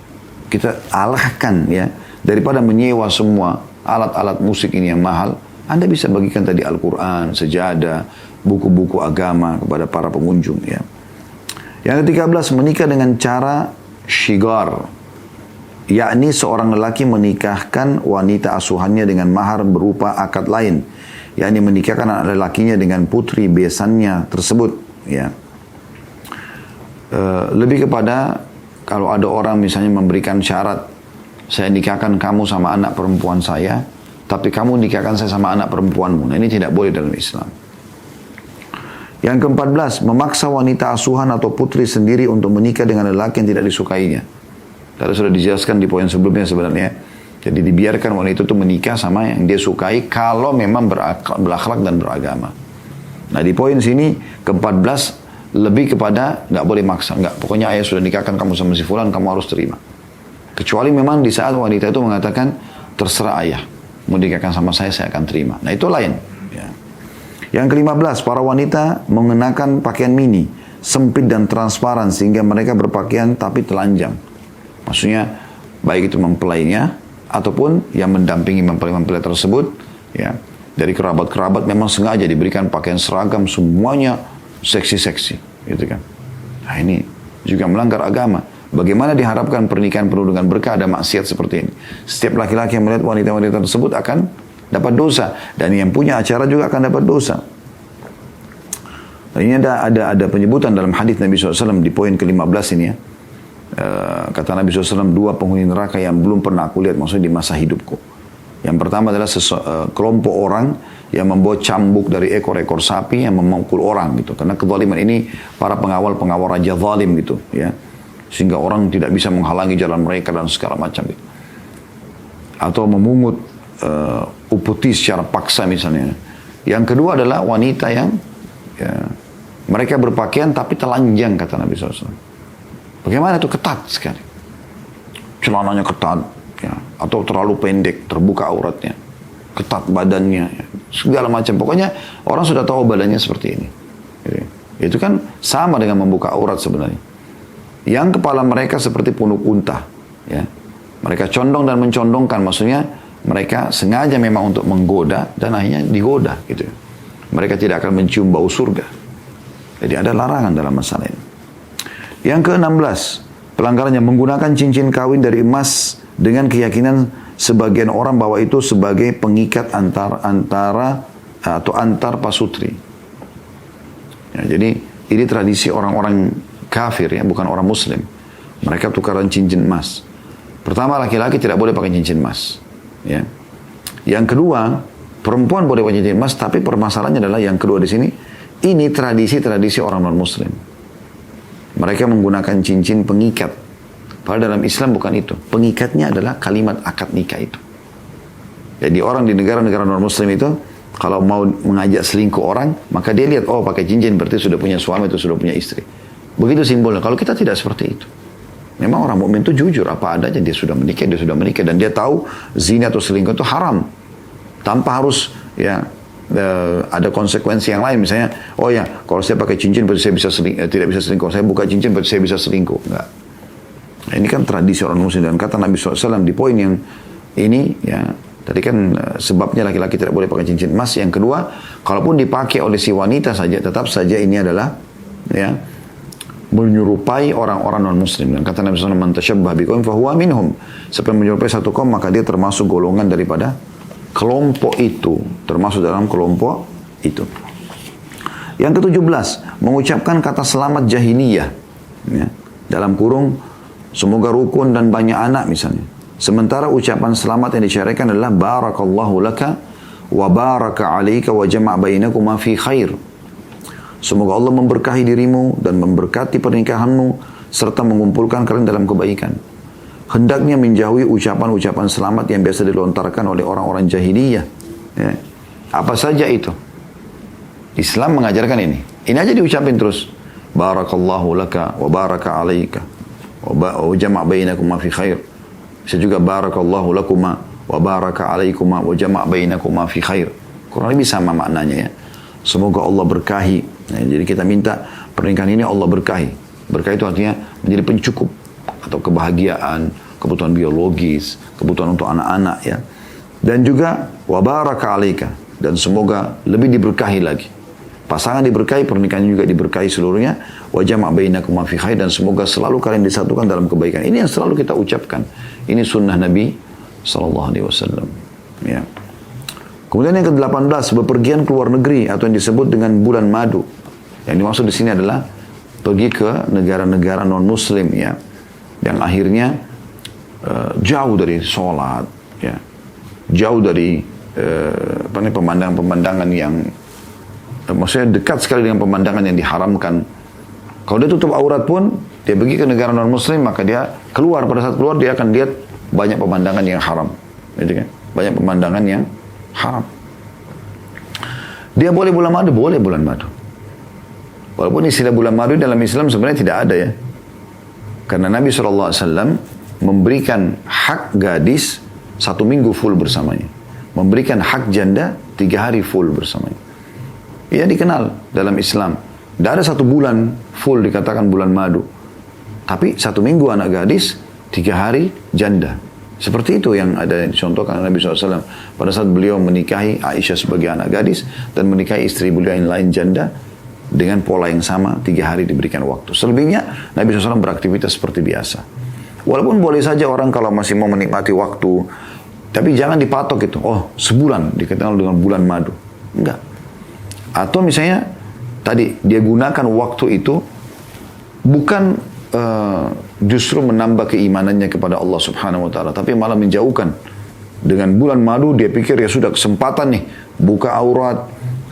kita alahkan ya. Daripada menyewa semua alat-alat musik ini yang mahal, Anda bisa bagikan tadi Al-Quran, sejadah, buku-buku agama kepada para pengunjung ya. Yang ke-13, menikah dengan cara syigar, yakni seorang lelaki menikahkan wanita asuhannya dengan mahar berupa akad lain, yakni menikahkan anak lelakinya dengan putri besannya tersebut ya. Lebih kepada kalau ada orang misalnya memberikan syarat, saya nikahkan kamu sama anak perempuan saya, tapi kamu nikahkan saya sama anak perempuanmu. Nah, ini tidak boleh dalam Islam. Yang ke-14, memaksa wanita asuhan atau putri sendiri untuk menikah dengan lelaki yang tidak disukainya. Tadi sudah dijelaskan di poin sebelumnya sebenarnya. Jadi dibiarkan wanita itu menikah sama yang dia sukai kalau memang berakhlak dan beragama. Nah di poin sini ke-14 lebih kepada nggak boleh maksa. Nggak, pokoknya ayah sudah nikahkan kamu sama si fulan, kamu harus terima. Kecuali memang di saat wanita itu mengatakan terserah ayah, mau nikahkan sama saya akan terima. Nah itu lain. Ya. Yang ke-15, para wanita mengenakan pakaian mini, sempit dan transparan sehingga mereka berpakaian tapi telanjang. Maksudnya baik itu mempelainya ataupun yang mendampingi mempelai-mempelai tersebut ya, dari kerabat-kerabat memang sengaja diberikan pakaian seragam semuanya seksi-seksi gitu kan. Nah ini juga melanggar agama. Bagaimana diharapkan pernikahan penuh dengan berkah ada maksiat seperti ini. Setiap laki-laki yang melihat wanita-wanita tersebut akan dapat dosa, dan yang punya acara juga akan dapat dosa. Dan ini ada penyebutan dalam hadis Nabi SAW di poin ke-15 ini ya. Kata Nabi SAW, 2 penghuni neraka yang belum pernah aku lihat, maksudnya di masa hidupku. Yang pertama adalah kelompok orang yang membawa cambuk dari ekor-ekor sapi yang memukul orang gitu. Karena kezaliman ini para pengawal-pengawal raja zalim gitu ya. Sehingga orang tidak bisa menghalangi jalan mereka dan segala macam gitu. Atau memungut upeti secara paksa misalnya. Yang kedua adalah wanita yang ya, mereka berpakaian tapi telanjang kata Nabi SAW. Bagaimana itu ketat sekali. Celananya ketat, ya, atau terlalu pendek, terbuka auratnya, ketat badannya, ya, segala macam. Pokoknya orang sudah tahu badannya seperti ini. Jadi, itu kan sama dengan membuka aurat sebenarnya. Yang kepala mereka seperti punuk unta, ya. Mereka condong dan mencondongkan, maksudnya mereka sengaja memang untuk menggoda dan akhirnya digoda, gitu. Mereka tidak akan mencium bau surga. Jadi ada larangan dalam masalah ini. Yang ke-16, pelanggarannya menggunakan cincin kawin dari emas dengan keyakinan sebagian orang bahwa itu sebagai pengikat antar pasutri. Ya, jadi ini tradisi orang-orang kafir ya, bukan orang muslim. Mereka tukaran cincin emas. Pertama, laki-laki tidak boleh pakai cincin emas. Ya. Yang kedua, perempuan boleh pakai cincin emas, tapi permasalahannya adalah yang kedua di sini, ini tradisi-tradisi orang non-muslim. Mereka menggunakan cincin pengikat. Padahal dalam Islam bukan itu. Pengikatnya adalah kalimat akad nikah itu. Jadi orang di negara-negara non-muslim itu, kalau mau mengajak selingkuh orang, maka dia lihat, oh pakai cincin berarti sudah punya suami atau sudah punya istri. Begitu simbolnya. Kalau kita tidak seperti itu. Memang orang mukmin itu jujur apa adanya, dia sudah menikah, dan dia tahu zina atau selingkuh itu haram. tanpa harus ya ada konsekuensi yang lain. Misalnya, oh ya, kalau saya pakai cincin berarti saya bisa tidak bisa selingkuh. Kalau saya buka cincin berarti saya bisa selingkuh. Enggak. Nah, ini kan tradisi orang muslim, dan kata Nabi SAW di poin yang ini ya, tadi kan sebabnya laki-laki tidak boleh pakai cincin emas. Yang kedua, kalaupun dipakai oleh si wanita saja, tetap saja ini adalah ya menyerupai orang-orang non-muslim. Dan kata Nabi SAW, man tasyabbah biqaumin fahuwa minhum. Siapa yang menyerupai satu kaum, maka dia termasuk golongan daripada kelompok itu, termasuk dalam kelompok itu. Yang ke-17, mengucapkan kata selamat jahiliyah ya, dalam kurung semoga rukun dan banyak anak misalnya. Sementara ucapan selamat yang disyariatkan adalah barakallahu laka wa baraka alaika wa jama' bainakuma fi khair. Semoga Allah memberkahi dirimu dan memberkati pernikahanmu serta mengumpulkan kalian dalam kebaikan. Hendaknya menjauhi ucapan-ucapan selamat yang biasa dilontarkan oleh orang-orang jahiliyah. Ya. Apa saja itu? Islam mengajarkan ini. Ini aja diucapin terus. Barakallahu laka wa baraka alaika wa jama' bainakuma fi khair. Bisa juga barakallahu lakuma wa baraka alaikuma wa jama' bainakuma fi khair. Kurang lebih sama maknanya ya. Semoga Allah berkahi. Nah, jadi kita minta pernikahan ini Allah berkahi. Berkah itu artinya menjadi pencukup atau kebahagiaan, kebutuhan biologis, kebutuhan untuk anak-anak ya. Dan juga wa baraka alaika, dan semoga lebih diberkahi lagi. Pasangan diberkahi, pernikahan juga diberkahi seluruhnya. Wa jama' bainakuma fi khair, dan semoga selalu kalian disatukan dalam kebaikan. Ini yang selalu kita ucapkan. Ini sunnah Nabi SAW. Ya. Kemudian yang ke-18, bepergian ke luar negeri atau yang disebut dengan bulan madu. Yang dimaksud di sini adalah pergi ke negara-negara non-muslim ya, yang akhirnya jauh dari sholat, ya, jauh dari pemandangan-pemandangan yang maksudnya dekat sekali dengan pemandangan yang diharamkan. Kalau dia tutup aurat pun, dia pergi ke negara non-muslim, maka dia keluar, pada saat keluar dia akan lihat banyak pemandangan yang haram, gitu kan? Banyak pemandangan yang haram. Dia boleh bulan madu, boleh bulan madu. Walaupun istilah bulan madu dalam Islam sebenarnya tidak ada ya. Karena Nabi SAW memberikan hak gadis 1 minggu full bersamanya. Memberikan hak janda 3 hari full bersamanya. Ia dikenal dalam Islam. Tidak ada 1 bulan full dikatakan bulan madu. Tapi 1 minggu anak gadis, 3 hari janda. Seperti itu yang ada dicontohkan Nabi SAW. Pada saat beliau menikahi Aisyah sebagai anak gadis dan menikahi istri beliau yang lain janda, dengan pola yang sama 3 hari diberikan waktu. Selebihnya Nabi SAW beraktivitas seperti biasa. Walaupun boleh saja orang kalau masih mau menikmati waktu, tapi jangan dipatok itu. Oh, sebulan dikenal dengan bulan madu. Enggak. Atau misalnya tadi dia gunakan waktu itu bukan justru menambah keimanannya kepada Allah Subhanahu wa taala, tapi malah menjauhkan. Dengan bulan madu dia pikir ya sudah kesempatan nih buka aurat,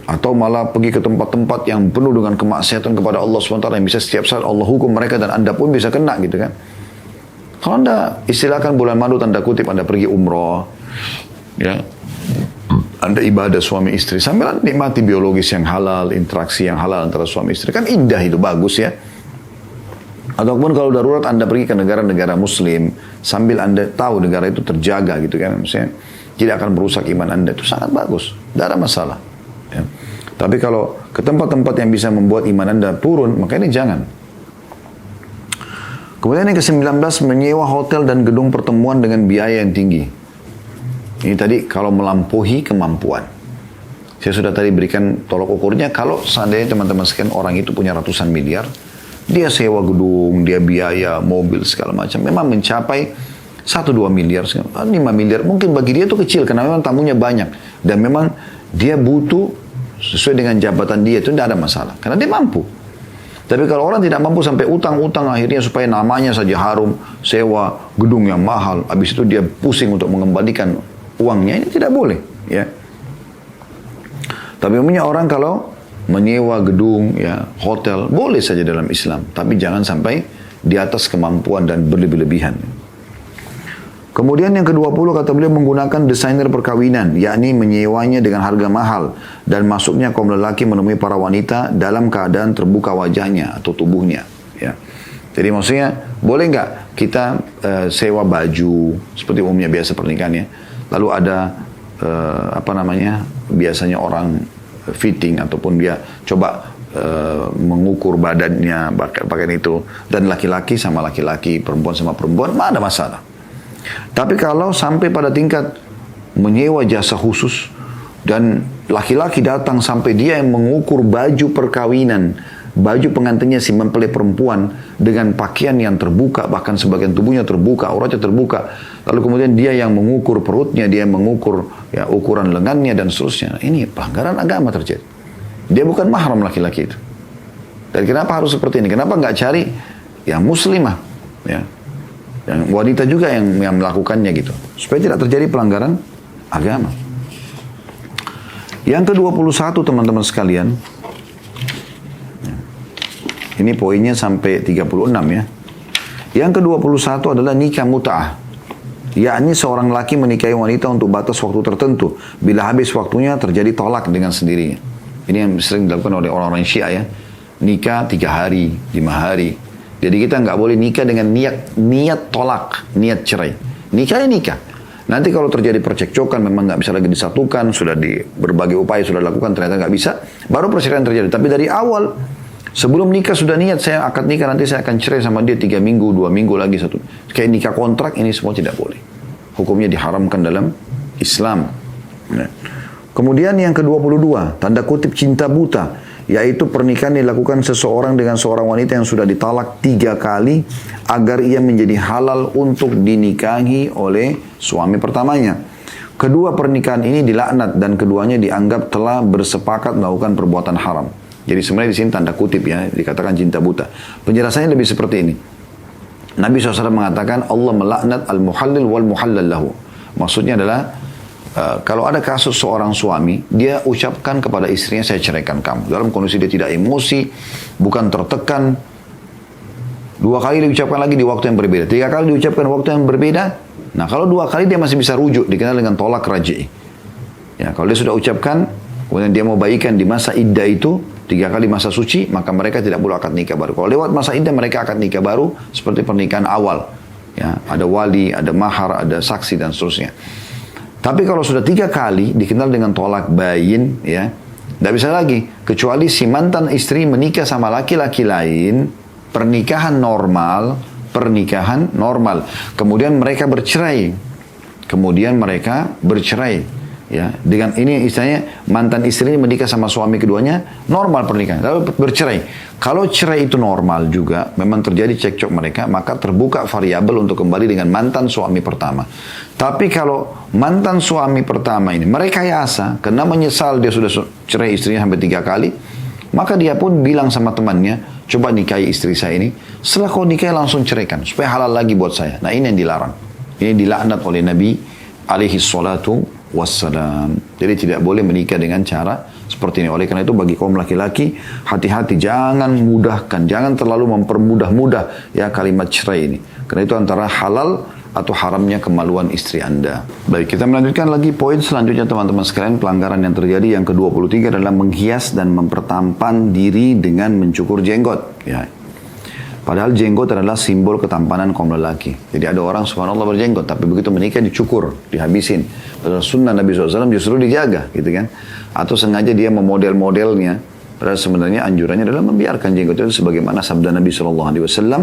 atau malah pergi ke tempat-tempat yang penuh dengan kemaksiatan kepada Allah SWT yang bisa setiap saat Allah hukum mereka dan anda pun bisa kena gitu kan. Kalau anda istilahkan bulan madu tanda kutip, anda pergi umroh ya, anda ibadah suami istri sambil nikmati biologis yang halal, interaksi yang halal antara suami istri, kan indah itu, bagus ya. Ataupun kalau darurat anda pergi ke negara-negara muslim sambil anda tahu negara itu terjaga gitu kan, misalnya tidak akan merusak iman anda, itu sangat bagus, tidak ada masalah ya. Tapi kalau ke tempat-tempat yang bisa membuat iman anda turun, maka ini jangan. Kemudian yang ke-19, menyewa hotel dan gedung pertemuan dengan biaya yang tinggi. Ini tadi kalau melampaui kemampuan. Saya sudah tadi berikan tolok ukurnya. Kalau seandainya teman-teman sekian orang itu punya ratusan miliar, dia sewa gedung, dia biaya mobil segala macam, memang mencapai 1-2 miliar, 5 miliar. Mungkin bagi dia itu kecil karena memang tamunya banyak. Dan memang dia butuh sesuai dengan jabatan dia, itu tidak ada masalah. Karena dia mampu. Tapi kalau orang tidak mampu sampai utang-utang akhirnya supaya namanya saja harum, sewa gedung yang mahal, habis itu dia pusing untuk mengembalikan uangnya, ini tidak boleh. Ya. Tapi umumnya orang kalau menyewa gedung, ya, hotel, boleh saja dalam Islam. Tapi jangan sampai di atas kemampuan dan berlebih-lebihan. Kemudian yang ke-20 kata beliau menggunakan desainer perkawinan, yakni menyewanya dengan harga mahal dan masuknya kaum lelaki menemui para wanita dalam keadaan terbuka wajahnya atau tubuhnya. Ya. Jadi maksudnya boleh nggak kita sewa baju seperti umumnya biasa pernikahan ya, lalu ada biasanya orang fitting ataupun dia coba mengukur badannya pakaian itu, dan laki-laki sama laki-laki, perempuan sama perempuan, mana ada masalah. Tapi kalau sampai pada tingkat menyewa jasa khusus dan laki-laki datang sampai dia yang mengukur baju perkawinan, baju pengantinnya si mempelai perempuan dengan pakaian yang terbuka, bahkan sebagian tubuhnya terbuka, auratnya terbuka, lalu kemudian dia yang mengukur perutnya, dia yang mengukur ya ukuran lengannya dan seterusnya, ini pelanggaran agama terjadi. Dia bukan mahram laki-laki itu. Dan kenapa harus seperti ini? Kenapa nggak cari yang muslimah, ya, yang wanita juga yang melakukannya gitu, supaya tidak terjadi pelanggaran agama. Yang ke-21 teman-teman sekalian, ini poinnya sampai 36 ya. Yang ke-21 adalah nikah mut'ah, yakni seorang laki menikahi wanita untuk batas waktu tertentu. Bila habis waktunya terjadi tolak dengan sendirinya. Ini yang sering dilakukan oleh orang-orang Syiah ya. Nikah 3 hari, 5 hari. Jadi kita nggak boleh nikah dengan niat tolak, niat cerai. Nikah ya nikah. Nanti kalau terjadi percekcokan, memang nggak bisa lagi disatukan, sudah di berbagai upaya sudah dilakukan, ternyata nggak bisa, baru perceraian terjadi. Tapi dari awal, sebelum nikah sudah niat, saya akad nikah, nanti saya akan cerai sama dia 3 minggu, 2 minggu lagi, satu. Kayak nikah kontrak, ini semua tidak boleh. Hukumnya diharamkan dalam Islam. Nah. Kemudian yang ke-22, tanda kutip cinta buta, yaitu pernikahan dilakukan seseorang dengan seorang wanita yang sudah ditalak 3 kali agar ia menjadi halal untuk dinikahi oleh suami pertamanya. Kedua pernikahan ini dilaknat dan keduanya dianggap telah bersepakat melakukan perbuatan haram. Jadi sebenarnya di sini tanda kutip ya, dikatakan cinta buta. Penjelasannya lebih seperti ini. Nabi SAW mengatakan Allah melaknat al-muhallil wal muhallal lahu. Maksudnya adalah kalau ada kasus seorang suami, dia ucapkan kepada istrinya, saya ceraikan kamu. Dalam kondisi dia tidak emosi, bukan tertekan. 2 kali diucapkan lagi di waktu yang berbeda. 3 kali diucapkan waktu yang berbeda. Nah kalau 2 kali dia masih bisa rujuk, dikenal dengan tolak raj'i. Ya, kalau dia sudah ucapkan, kemudian dia mau baikan di masa iddah itu, 3 kali masa suci, maka mereka tidak boleh akad nikah baru. Kalau lewat masa iddah, mereka akad nikah baru seperti pernikahan awal. Ya, ada wali, ada mahar, ada saksi dan seterusnya. Tapi kalau sudah 3 kali dikenal dengan tolak bayin, ya, tidak bisa lagi. Kecuali si mantan istri menikah sama laki-laki lain, pernikahan normal. Kemudian mereka bercerai. Ya, dengan ini istilahnya mantan istrinya menikah sama suami keduanya, normal pernikahan, lalu bercerai. Kalau cerai itu normal juga, memang terjadi cekcok mereka, maka terbuka variabel untuk kembali dengan mantan suami pertama. Tapi kalau mantan suami pertama ini merekayasa, karena menyesal dia sudah cerai istrinya sampai 3 kali, maka dia pun bilang sama temannya, coba nikahi istri saya ini, setelah kau nikahi langsung ceraikan, supaya halal lagi buat saya. Nah ini yang dilarang. Ini dilaknat oleh Nabi alaihi salatu wassalam. Jadi tidak boleh menikah dengan cara seperti ini. Oleh karena itu bagi kaum laki-laki, hati-hati, jangan terlalu mempermudah-mudah ya kalimat cerai ini. Karena itu antara halal atau haramnya kemaluan istri Anda. Baik, kita melanjutkan lagi poin selanjutnya teman-teman sekalian, pelanggaran yang terjadi yang ke-23 adalah menghias dan mempertampan diri dengan mencukur jenggot. Ya. Padahal jenggot adalah simbol ketampanan kaum lelaki. Jadi ada orang subhanallah berjenggot, tapi begitu menikah dicukur, dihabisin. Padahal sunnah Nabi SAW justru dijaga, gitu kan. Atau sengaja dia memodel-modelnya. Padahal sebenarnya anjurannya adalah membiarkan jenggot itu sebagaimana sabda Nabi SAW,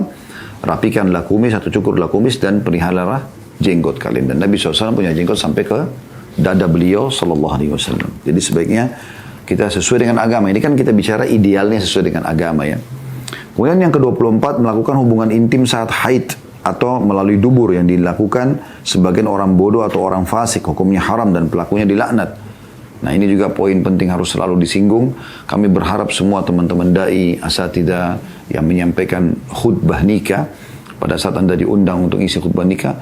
rapikanlah kumis atau cukurlah kumis dan peliharalah jenggot kalian. Dan Nabi SAW punya jenggot sampai ke dada beliau SAW. Jadi sebaiknya kita sesuai dengan agama. Ini kan kita bicara idealnya sesuai dengan agama ya. Kemudian yang ke-24, melakukan hubungan intim saat haid atau melalui dubur yang dilakukan sebagian orang bodoh atau orang fasik, hukumnya haram dan pelakunya dilaknat. Nah ini juga poin penting harus selalu disinggung. Kami berharap semua teman-teman da'i, asatidah yang menyampaikan khutbah nikah, pada saat Anda diundang untuk isi khutbah nikah,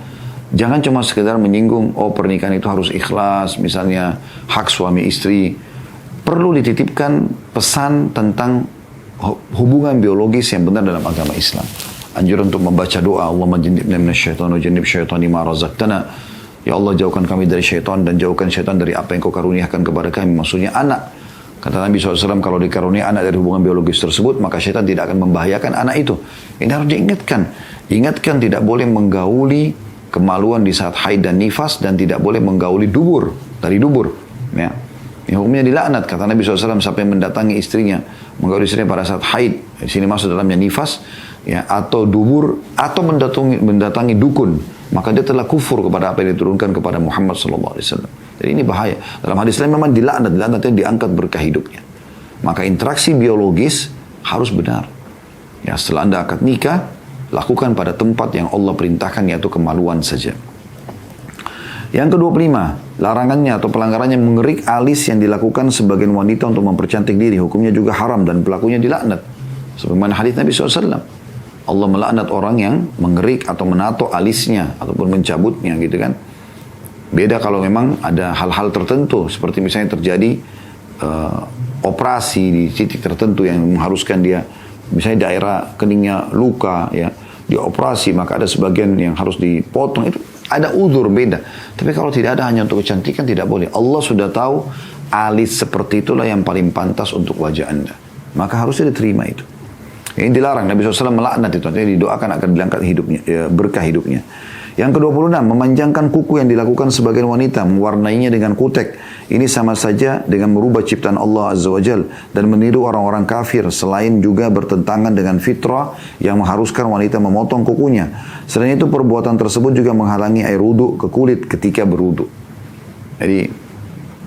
jangan cuma sekedar menyinggung, oh pernikahan itu harus ikhlas, misalnya hak suami istri. Perlu dititipkan pesan tentang hubungan biologis yang benar dalam agama Islam. Anjuran untuk membaca doa, Allahumma jannibna minasyaitan wa jannib syaitani ma razaqtana. Ya Allah, jauhkan kami dari syaitan dan jauhkan syaitan dari apa yang kau karuniakan kepada kami. Maksudnya anak. Kata Nabi SAW, kalau dikarunia anak dari hubungan biologis tersebut, maka syaitan tidak akan membahayakan anak itu. Ini harus diingatkan. Ingatkan tidak boleh menggauli kemaluan di saat haid dan nifas, dan tidak boleh menggauli dubur. dari dubur. Ya. Hukumnya dilaknat. Kata Nabi SAW, siapa yang mendatangi istrinya, menggauli istrinya pada saat haid, di sini masuk dalamnya nifas, ya, atau dubur, atau mendatangi dukun, maka dia telah kufur kepada apa yang diturunkan kepada Muhammad SAW. Jadi ini bahaya. Dalam hadis lain memang dilaknatnya diangkat berkah hidupnya. Maka interaksi biologis harus benar. Ya, setelah Anda akad nikah, lakukan pada tempat yang Allah perintahkan, yaitu kemaluan saja. Yang ke-25, larangannya atau pelanggarannya mengerik alis yang dilakukan sebagian wanita untuk mempercantik diri. Hukumnya juga haram dan pelakunya dilaknat. Sebagaimana hadis Nabi SAW. Allah melaknat orang yang mengerik atau menato alisnya ataupun mencabutnya gitu kan. Beda kalau memang ada hal-hal tertentu, seperti misalnya terjadi operasi di titik tertentu yang mengharuskan dia, misalnya daerah keningnya luka, ya, dioperasi, maka ada sebagian yang harus dipotong. Itu ada uzur beda. Tapi kalau tidak ada hanya untuk kecantikan, tidak boleh. Allah sudah tahu alis seperti itulah yang paling pantas untuk wajah Anda. Maka harusnya diterima itu. Ini dilarang. Nabi SAW melaknat itu. Artinya didoakan akan diangkat hidupnya, berkah hidupnya. Yang ke-26, memanjangkan kuku yang dilakukan sebagian wanita, mewarnainya dengan kutek. Ini sama saja dengan merubah ciptaan Allah Azza wa Jal dan meniru orang-orang kafir, selain juga bertentangan dengan fitrah yang mengharuskan wanita memotong kukunya. Selain itu, perbuatan tersebut juga menghalangi air wudhu ke kulit ketika berwudhu. Jadi,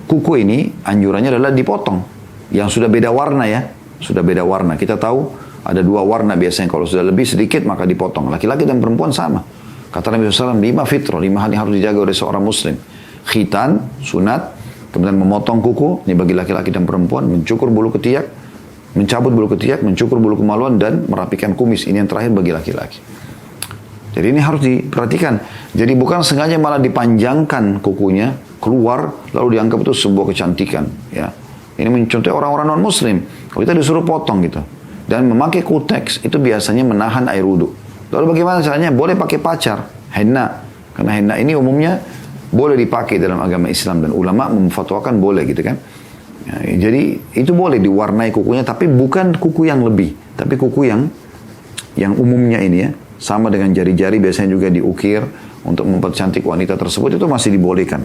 kuku ini anjurannya adalah dipotong. Yang sudah beda warna ya, sudah beda warna. Kita tahu ada 2 warna biasanya, kalau sudah lebih sedikit maka dipotong. Laki-laki dan perempuan sama. Kata Nabi SAW, 5 fitrah, 5 hal yang harus dijaga oleh seorang muslim. Khitan, sunat, kemudian memotong kuku, ini bagi laki-laki dan perempuan, mencukur bulu ketiak, mencabut bulu ketiak, mencukur bulu kemaluan, dan merapikan kumis. Ini yang terakhir bagi laki-laki. Jadi ini harus diperhatikan. Jadi bukan sengaja malah dipanjangkan kukunya, keluar, lalu dianggap itu sebuah kecantikan. Ya. Ini mencontoh orang-orang non-muslim. Kalau kita disuruh potong gitu. Dan memakai kutex itu biasanya menahan air wudhu. Lalu bagaimana caranya? Boleh pakai pacar, henna. Karena henna ini umumnya boleh dipakai dalam agama Islam. Dan ulama memfatwakan boleh gitu kan. Ya, jadi itu boleh diwarnai kukunya, tapi bukan kuku yang lebih. Tapi kuku yang umumnya ini ya. Sama dengan jari-jari biasanya juga diukir untuk mempercantik wanita tersebut, itu masih dibolehkan.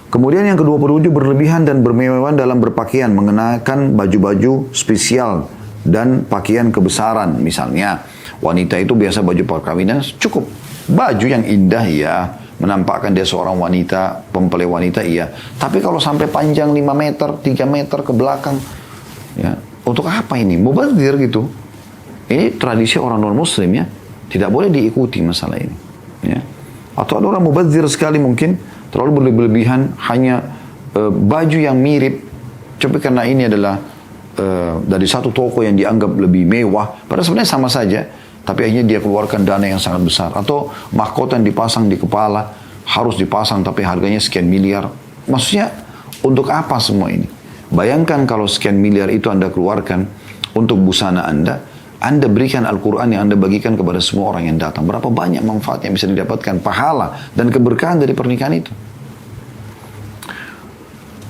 Kemudian yang ke-27, berlebihan dan bermewahan dalam berpakaian, mengenakan baju-baju spesial dan pakaian kebesaran. Misalnya, wanita itu biasa baju perkawinan cukup baju yang indah ya, menampakkan dia seorang wanita, mempelai wanita iya. Tapi kalau sampai panjang 5 meter, 3 meter ke belakang, ya, untuk apa ini? Mubazir gitu. Ini tradisi orang non-muslim ya, tidak boleh diikuti masalah ini. Ya. Atau ada orang mubazir sekali mungkin, terlalu berlebihan, hanya baju yang mirip, tapi karena ini adalah dari satu toko yang dianggap lebih mewah, padahal sebenarnya sama saja, tapi akhirnya dia keluarkan dana yang sangat besar. Atau mahkota yang dipasang di kepala, harus dipasang tapi harganya sekian miliar. Maksudnya untuk apa semua ini? Bayangkan kalau sekian miliar itu Anda keluarkan untuk busana Anda berikan Al-Quran yang Anda bagikan kepada semua orang yang datang. Berapa banyak manfaat yang bisa didapatkan, pahala dan keberkahan dari pernikahan itu.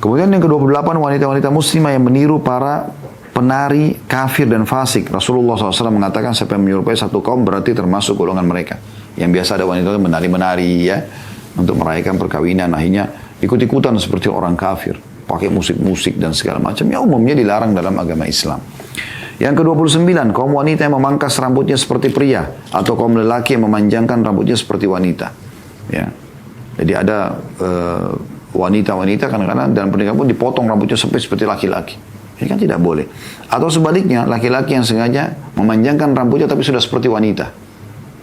Kemudian yang ke-28, wanita-wanita muslimah yang meniru para penari kafir dan fasik. Rasulullah SAW mengatakan, siapa yang menyerupai satu kaum berarti termasuk golongan mereka. Yang biasa ada wanita menari-menari ya, untuk merayakan perkawinan, akhirnya ikut-ikutan seperti orang kafir, pakai musik-musik dan segala macam. Ya umumnya dilarang dalam agama Islam. Yang ke-29, kaum wanita yang memangkas rambutnya seperti pria, atau kaum lelaki yang memanjangkan rambutnya seperti wanita. Ya. Jadi ada wanita-wanita kadang-kadang dalam pernikahan pun dipotong rambutnya sampai seperti laki-laki. Ini kan tidak boleh. Atau sebaliknya, laki-laki yang sengaja memanjangkan rambutnya tapi sudah seperti wanita.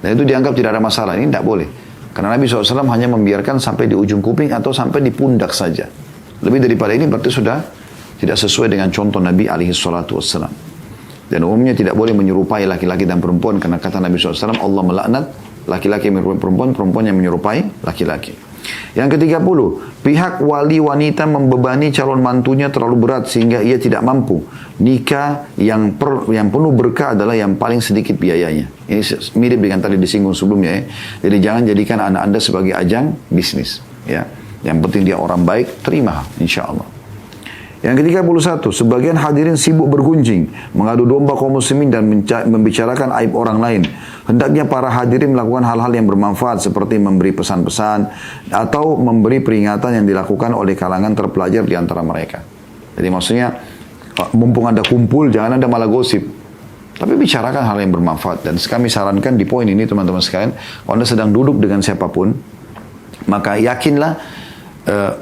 Dan itu dianggap tidak ada masalah. Ini tidak boleh. Karena Nabi SAW hanya membiarkan sampai di ujung kuping atau sampai di pundak saja. Lebih daripada ini berarti sudah tidak sesuai dengan contoh Nabi SAW. Dan umumnya tidak boleh menyerupai laki-laki dan perempuan. Karena kata Nabi SAW, Allah melaknat laki-laki yang menyerupai perempuan, perempuan yang menyerupai laki-laki. Yang ke-30, pihak wali wanita membebani calon mantunya terlalu berat sehingga ia tidak mampu. Nikah yang penuh berkah adalah yang paling sedikit biayanya. Ini mirip dengan tadi disinggung sebelumnya ya. Jadi jangan jadikan anak Anda sebagai ajang bisnis. Ya. Yang penting dia orang baik, terima insya Allah. Yang ke-31, sebagian hadirin sibuk bergunjing, mengadu domba kaum muslimin dan membicarakan aib orang lain. Hendaknya para hadirin melakukan hal-hal yang bermanfaat seperti memberi pesan-pesan atau memberi peringatan yang dilakukan oleh kalangan terpelajar di antara mereka. Jadi maksudnya, mumpung ada kumpul, jangan ada malah gosip. Tapi bicarakan hal yang bermanfaat. Dan kami sarankan di poin ini teman-teman sekalian, kalau Anda sedang duduk dengan siapapun, maka yakinlah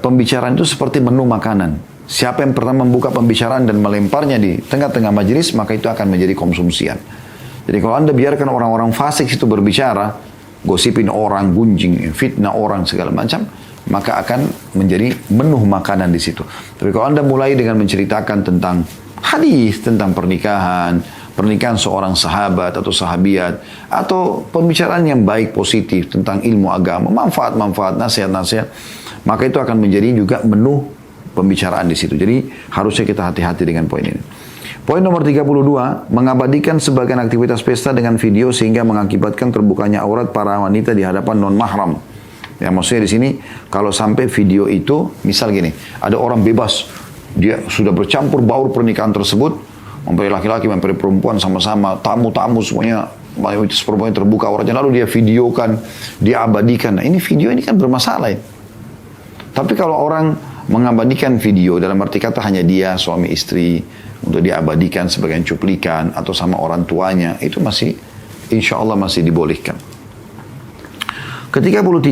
pembicaraan itu seperti menu makanan. Siapa yang pertama membuka pembicaraan dan melemparnya di tengah-tengah majelis, maka itu akan menjadi konsumsian. Jadi kalau Anda biarkan orang-orang fasik itu berbicara, gosipin orang, gunjing, fitnah orang, segala macam, maka akan menjadi menu makanan di situ. Tapi kalau Anda mulai dengan menceritakan tentang hadis, tentang pernikahan seorang sahabat atau sahabiat, atau pembicaraan yang baik, positif, tentang ilmu agama, manfaat-manfaat, nasihat-nasihat, maka itu akan menjadi juga menu pembicaraan di situ. Jadi harusnya kita hati-hati dengan poin ini. Poin nomor 32, mengabadikan sebagian aktivitas pesta dengan video sehingga mengakibatkan terbukanya aurat para wanita di hadapan non-mahram. Ya, maksudnya di sini kalau sampai video itu, misal gini, ada orang bebas, dia sudah bercampur baur pernikahan tersebut, mempelai laki-laki, mempelai perempuan sama-sama, tamu-tamu semuanya, mayoritas perempuan terbuka auratnya, lalu dia videokan, dia abadikan. Nah, ini video ini kan bermasalah ya. Tapi kalau orang mengabadikan video dalam arti kata hanya dia, suami istri, untuk diabadikan sebagai cuplikan atau sama orang tuanya, itu masih insya Allah masih dibolehkan. Ke-33,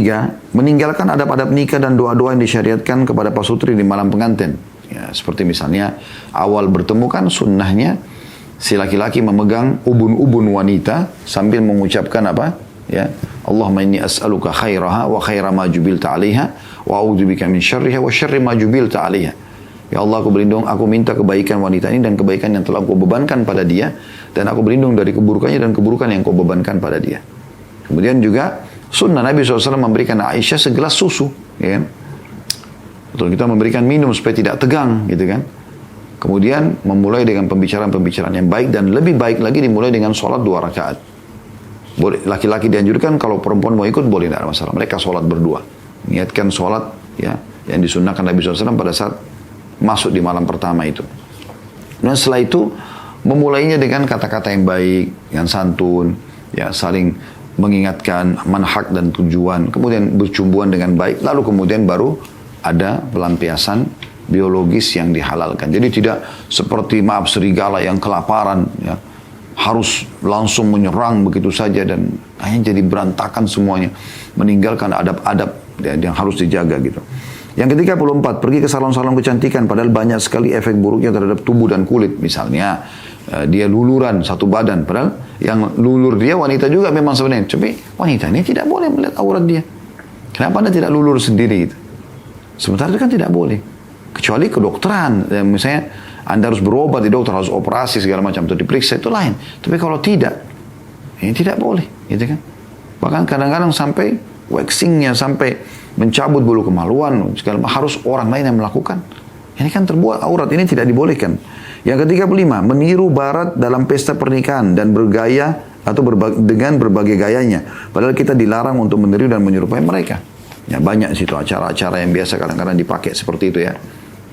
meninggalkan adab-adab nikah dan doa-doa yang disyariatkan kepada pasutri di malam pengantin. Ya, seperti misalnya awal bertemu kan sunnahnya si laki-laki memegang ubun-ubun wanita sambil mengucapkan apa? Ya, Allahumma inni as'aluka khairaha wa khaira ma jubilta 'alaiha wa a'udzubika min syarriha wa syarri ma jubilta 'alaiha. Ya Allah, aku minta kebaikan wanita ini dan kebaikan yang telah kau bebankan pada dia, dan aku berlindung dari keburukannya dan keburukan yang kau bebankan pada dia. Kemudian juga sunnah Nabi SAW memberikan Aisyah segelas susu, ya kan? Betul, kita memberikan minum supaya tidak tegang, gitu kan? Kemudian memulai dengan pembicaraan-pembicaraan yang baik, dan lebih baik lagi dimulai dengan sholat 2 rakaat. Boleh, laki-laki dianjurkan, kalau perempuan mau ikut boleh, tidak ada masalah. Mereka sholat berdua. Niatkan sholat ya, yang disunnahkan Nabi SAW pada saat masuk di malam pertama itu. Dan setelah itu, memulainya dengan kata-kata yang baik, yang santun, ya, saling mengingatkan manhaj dan tujuan. Kemudian bercumbuan dengan baik, lalu kemudian baru ada pelampiasan biologis yang dihalalkan. Jadi tidak seperti serigala yang kelaparan, ya, harus langsung menyerang begitu saja dan akhirnya jadi berantakan semuanya, meninggalkan adab-adab yang harus dijaga gitu. Yang ke-34, pergi ke salon-salon kecantikan padahal banyak sekali efek buruknya terhadap tubuh dan kulit. Misalnya dia luluran satu badan, padahal yang lulur dia wanita juga memang sebenarnya, tapi wanita ini tidak boleh melihat aurat dia. Kenapa Anda tidak lulur sendiri gitu? Sementara itu kan tidak boleh, kecuali kedokteran, misalnya Anda harus berobat di dokter, harus operasi segala macam, atau diperiksa, itu lain. Tapi kalau tidak, ini tidak boleh, gitu kan? Bahkan kadang-kadang sampai waxingnya, sampai mencabut bulu kemaluan, segala harus orang lain yang melakukan. Ini kan terbuat aurat, ini tidak dibolehkan. Yang ke-35, meniru barat dalam pesta pernikahan dan bergaya atau dengan berbagai gayanya. Padahal kita dilarang untuk meniru dan menyerupai mereka. Ya, banyak situ acara-acara yang biasa kadang-kadang dipakai seperti itu ya.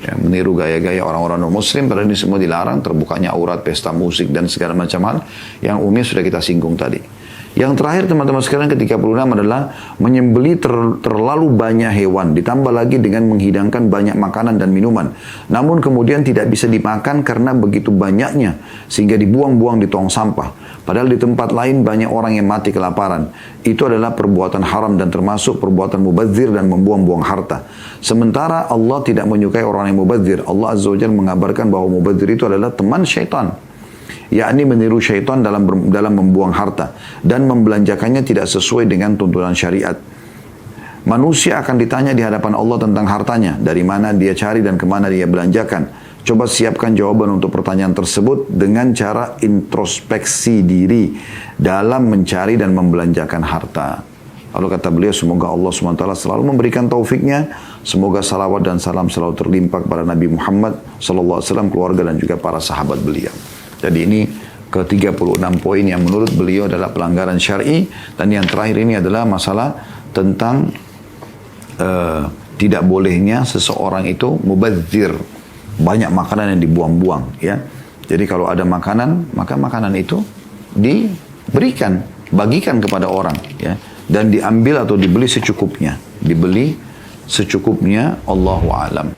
Ya, meniru gaya-gaya orang-orang non-muslim, padahal ini semua dilarang, terbukanya aurat, pesta musik, dan segala macam hal yang umumnya sudah kita singgung tadi. Yang terakhir teman-teman sekalian ke-36 adalah menyembelih terlalu banyak hewan, ditambah lagi dengan menghidangkan banyak makanan dan minuman. Namun kemudian tidak bisa dimakan karena begitu banyaknya, sehingga dibuang-buang di tong sampah. Padahal di tempat lain banyak orang yang mati kelaparan. Itu adalah perbuatan haram dan termasuk perbuatan mubadzir dan membuang-buang harta. Sementara Allah tidak menyukai orang yang mubadzir. Allah Azza wa Jalla mengabarkan bahwa mubadzir itu adalah teman syaitan, yakni meniru syaitan dalam membuang harta dan membelanjakannya tidak sesuai dengan tuntunan syariat. Manusia akan ditanya di hadapan Allah tentang hartanya, dari mana dia cari dan kemana dia belanjakan. Coba siapkan jawaban untuk pertanyaan tersebut dengan cara introspeksi diri dalam mencari dan membelanjakan harta. Lalu kata beliau, semoga Allah SWT selalu memberikan taufiknya. Semoga salawat dan salam selalu terlimpah kepada Nabi Muhammad SAW, keluarga dan juga para sahabat beliau. Jadi ini ke-36 poin yang menurut beliau adalah pelanggaran syar'i. Dan yang terakhir ini adalah masalah tentang tidak bolehnya seseorang itu mubadzir. banyak makanan yang dibuang-buang ya. Jadi kalau ada makanan, maka makanan itu diberikan, bagikan kepada orang ya, dan diambil atau dibeli secukupnya. Dibeli secukupnya, Allahu alam.